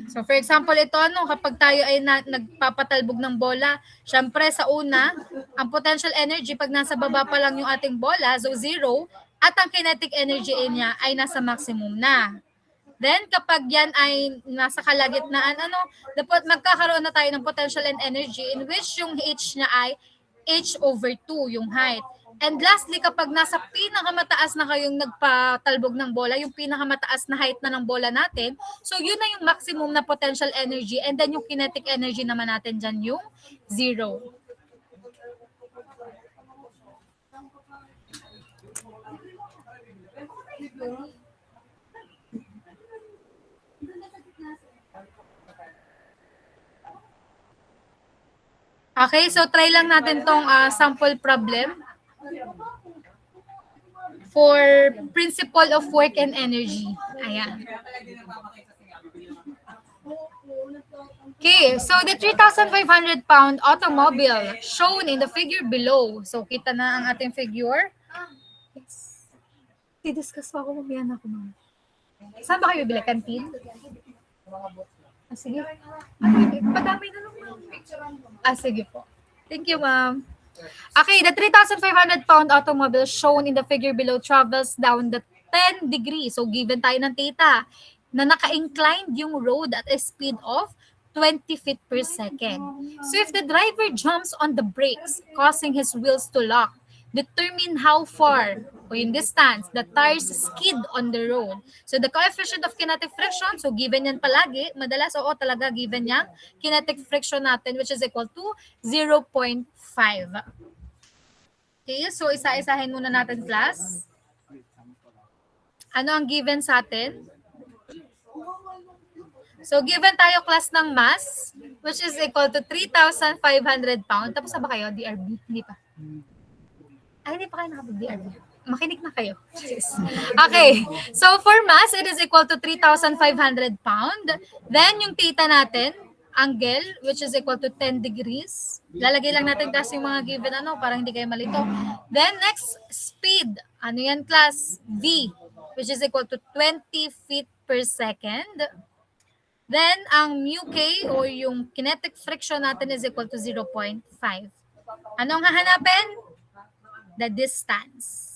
So for example, ito, kapag tayo ay nagpapatalbog ng bola, syempre sa una, ang potential energy pag nasa baba pa lang yung ating bola, so 0, at ang kinetic energy niya ay nasa maximum na. Then kapag yan ay nasa kalagitnaan, dapat magkakaroon na tayo ng potential and energy in which yung H niya ay H/2, yung height. And lastly, kapag nasa pinakamataas na kayong nagpatalbog ng bola, yung pinakamataas na height na ng bola natin, so yun na yung maximum na potential energy, and then yung kinetic energy naman natin dyan yung 0. Okay, so try lang natin tong sample problem for principle of work and energy. Ayan. Okay, so the 3,500 pound automobile shown in the figure below. So kita na ang ating figure. Yes. I-discuss pa ako, mamaya na ako, ma'am. Saan ba kayo bibili? Kantin? Sige. Padami na lang, ma'am. Sige po. Thank you, ma'am. Okay, the 3,500 pound automobile shown in the figure below travels down the 10 degrees. So, given tayo ng data na naka-inclined yung road at a speed of 20 feet per second. So, if the driver jumps on the brakes, causing his wheels to lock, determine how far o yung distance the tires skid on the road. So, the coefficient of kinetic friction, so given yan palagi, madalas, oo talaga, given yan, kinetic friction natin, which is equal to 0.5. Okay, so isa-isahin muna natin, class. Ano ang given sa atin? So, given tayo class ng mass, which is equal to 3,500 pounds. Tapos na ba kayo, DRB? Hindi pa. Ay, hindi pa kayo nakapag-DRB. Makinig na kayo. Okay. So, for mass, it is equal to 3,500 pound. Then, yung theta natin, angle, which is equal to 10 degrees. Lalagay lang natin kasi yung mga given para hindi kayo malito. Then, next, speed. Ano yan, class? V, which is equal to 20 feet per second. Then, ang mu k o yung kinetic friction natin is equal to 0.5. Anong hahanapin? The distance.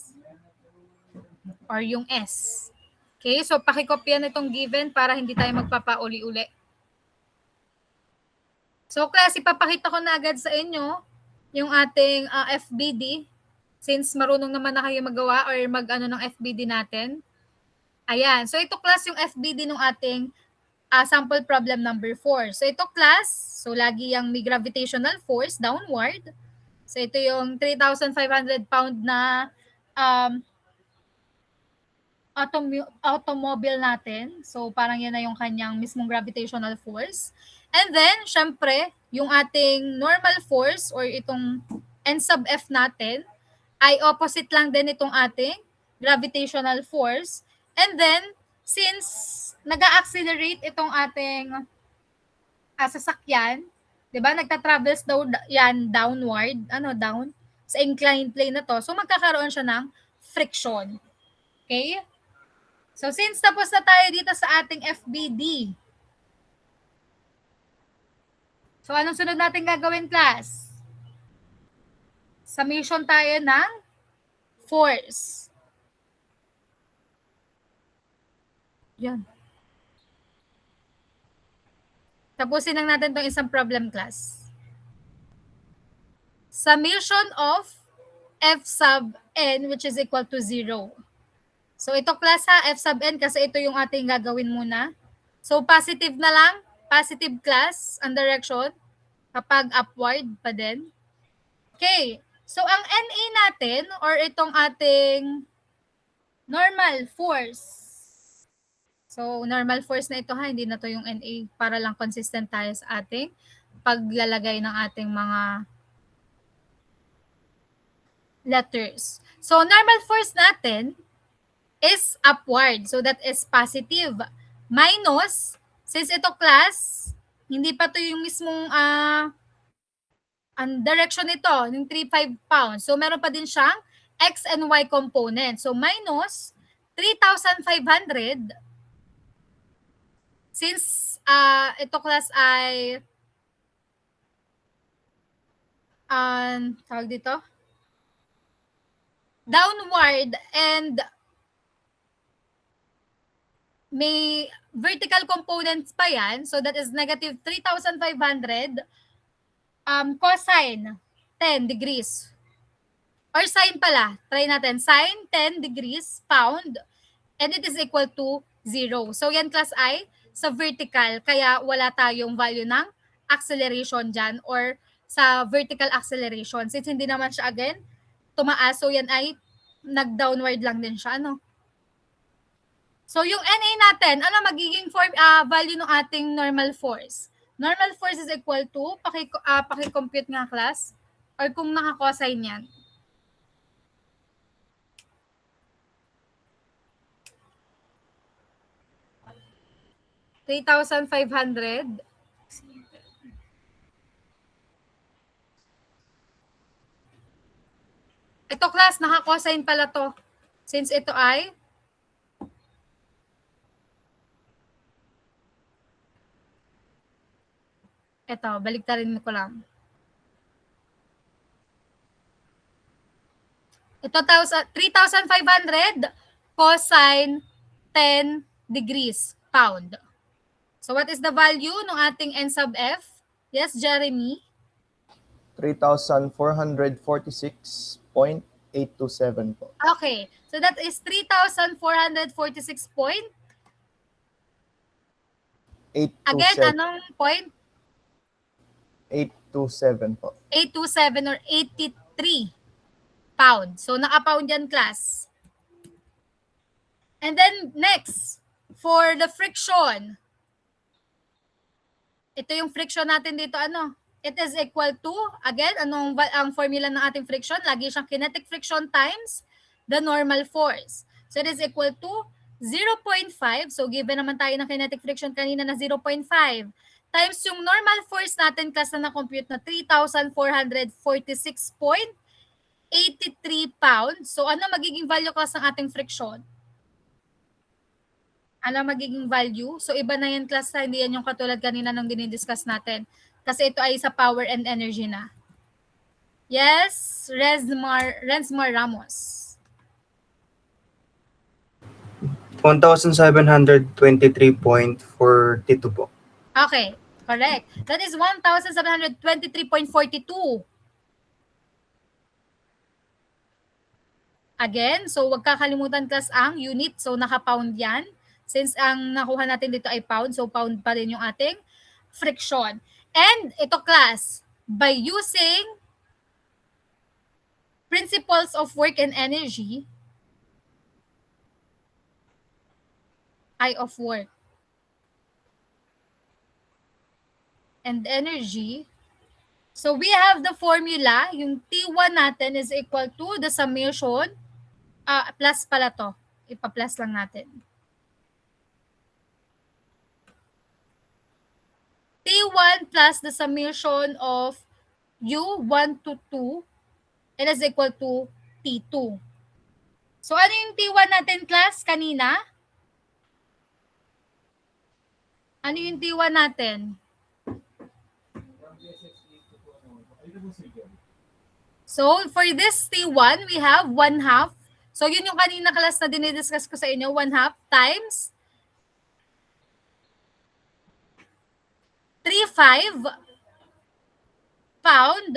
Or yung S. Okay, so pakikopya nitong given para hindi tayo magpapauli-uli. So, class, ipapakita ko na agad sa inyo yung ating FBD. Since marunong naman na kayo magawa or mag-ano ng FBD natin. Ayan. So, ito, class, yung FBD ng ating sample problem number 4. So, ito, class, so lagi yung may gravitational force downward. So, ito yung 3,500 pound na automobile natin. So, parang yan na yung kanyang mismong gravitational force. And then, syempre, yung ating normal force or itong N sub F natin ay opposite lang din itong ating gravitational force. And then, since nag-accelerate itong ating sasakyan, di ba? Nagta-travels daw yan downward, down, sa inclined plane na to. So, magkakaroon siya ng friction. Okay? So, since tapos na tayo dito sa ating FBD, so, anong sunod natin gagawin, class? Summation tayo ng force. Yan. Tapusin lang natin itong isang problem, class. Summation of F sub n, which is equal to 0. So, ito, class, ha, F sub n, kasi ito yung ating gagawin muna. So, positive na lang. Positive, class, ang direction. Kapag upward pa din. Okay. So, ang NA natin, or itong ating normal force. So, normal force na ito, ha, hindi na to yung NA, para lang consistent tayo sa ating paglalagay ng ating mga letters. So, normal force natin is upward. So, that is positive. Minus, since ito, class, hindi pa to yung mismong ang direction nito, yung 3,500 pounds. So, meron pa din siyang X and Y component. So, minus 3,500. Since ito, class, ay tawag dito, downward and may vertical components pa yan. So, that is negative 3,500 cosine 10 degrees. Or sine pala. Try natin. Sine 10 degrees pound and it is equal to 0. So, yan, class, I sa vertical. Kaya wala tayong value ng acceleration dyan or sa vertical acceleration. Since hindi naman siya again tumaas, so yan ay nag-downward lang din siya. So, yung NA natin, ano magiging value ng ating normal force? Normal force is equal to, paki-compute nga, class, or kung naka-cosine yan. $3,500. Ito, class, naka-cosine pala to. Since ito ay Ito, baliktarin ko lang. Ito, 3,500 cosine 10 degrees pound. So, what is the value ng ating N sub F? Yes, Jeremy? 3,446.827 po. Okay. So, that is 3,446.827. 827. Again, anong point? 827 po. 827 or 83 pound. So, naka-pound yan, class. And then, next, for the friction. Ito yung friction natin dito, ano? It is equal to, again, ang formula ng ating friction? Lagi siyang kinetic friction times the normal force. So, it is equal to 0.5. So, given naman tayo ng kinetic friction kanina na 0.5 times yung normal force natin kasi na-compute na 3,446.83 pounds. So, ano magiging value class ng ating friction? Ano magiging value? So, iba na yan class, hindi yan yung katulad kanina nung dinidiscuss natin. Kasi ito ay sa power and energy na. Yes, Rensmar Ramos. 1,723.42 po. Okay, correct. That is 1,723.42. Again, so wag kakalimutan class ang unit. So naka-pound yan. Since ang nakuha natin dito ay pound, so pound pa rin yung ating friction. And ito class, by using principles of work and energy, I of work and energy, so we have the formula, yung T1 natin is equal to the summation, plus pala to, ipa-plus lang natin. T1 plus the summation of U1 to 2, it is equal to T2. So ano yung T1 natin class kanina? Ano yung T1 natin? So, for this T1, we have 1/2. So, yun yung kanina class na dinidiscuss ko sa inyo, 1/2 times 3.5 pound.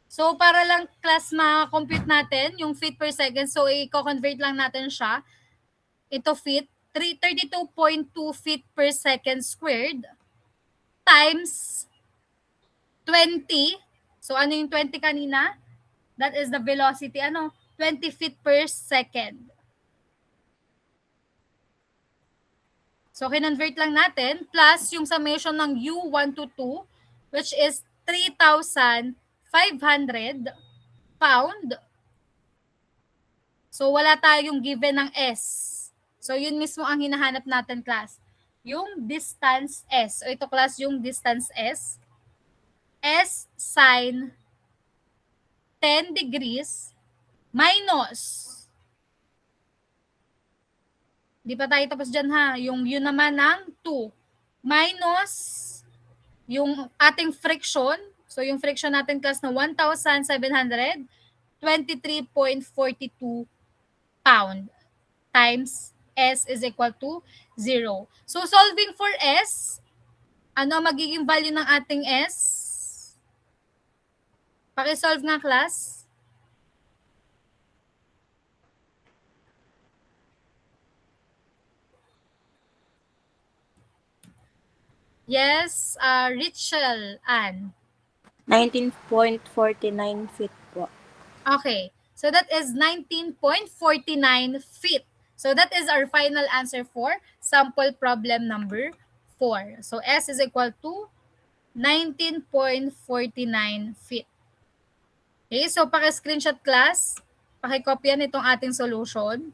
So, para lang class ma-compute natin yung feet per second. So, i-convert lang natin siya. Ito feet, 32.2 feet per second squared times 20. So, ano yung 20 kanina? That is the velocity, 20 feet per second. So, kinonvert lang natin plus yung summation ng U1 to 2, which is 3,500 pound. So, wala tayong given ng S. So, yun mismo ang hinahanap natin, class. Yung distance S. So, ito, class, yung distance S. S sine 10 degrees minus, di pa tayo tapos dyan ha, yung yun naman ng 2 minus yung ating friction. So yung friction natin class na 1,723.42 pound times S is equal to 0. So solving for S, ano magiging value ng ating S? Paki-solve nga class. Yes, Richel Ann. 19.49 feet po. Okay. So that is 19.49 feet. So that is our final answer for sample problem number 4. So S is equal to 19.49 feet. Okay, so paki-screenshot class, paki-copy yan itong ating solution.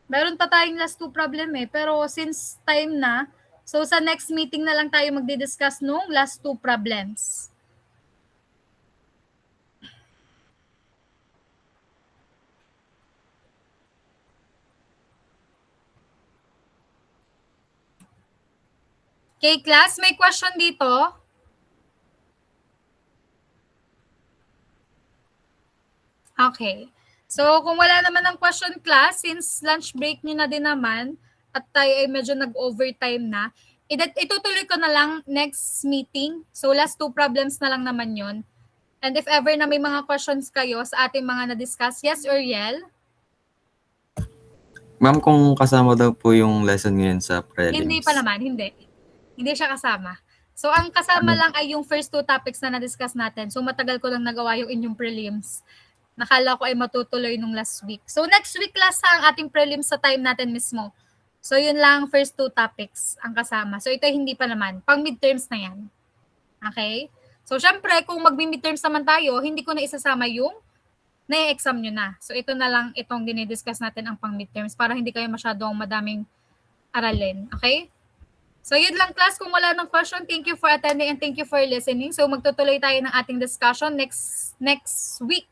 Meron pa tayong last 2 problem pero since time na, so sa next meeting na lang tayo magdi-discuss nung last 2 problems. Okay, class, may question dito? Okay. So, kung wala naman ng question, class, since lunch break nyo na din naman, at tayo ay medyo nag-overtime na, itutuloy ko na lang next meeting. So, last 2 problems na lang naman yon. And if ever na may mga questions kayo sa ating mga na-discuss, yes or Yel? Ma'am, kung kasama daw po yung lesson ngayon sa prelims. Hindi pa naman, hindi. Hindi siya kasama. So, ang kasama lang ay yung first 2 topics na na-discuss natin. So, matagal ko lang nagawa yung inyong prelims. Nakala ko ay matutuloy nung last week. So, next week class ang ating prelims sa time natin mismo. So, yun lang, first 2 topics ang kasama. So, ito hindi pa naman. Pang midterms na yan. Okay? So, syempre, kung mag-midterms naman tayo, hindi ko na isasama yung na-exam nyo na. So, ito na lang itong dinidiscuss natin ang pang midterms para hindi kayo masyadong madaming aralin. Okay? So, yun lang class. Kung wala ng question, thank you for attending and thank you for listening. So, magtutuloy tayo ng ating discussion next week.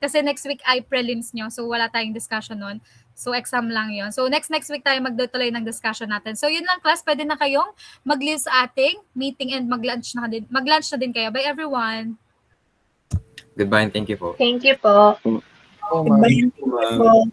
Kasi next week ay prelims nyo. So, wala tayong discussion nun. So, exam lang yon. So, next week tayo magtutuloy ng discussion natin. So, yun lang class. Pwede na kayong mag-leave sa ating meeting and mag-lunch na din. Mag-lunch na din kayo. Bye everyone! Goodbye and thank you po. Thank you po. Oh, ma'am. Goodbye po.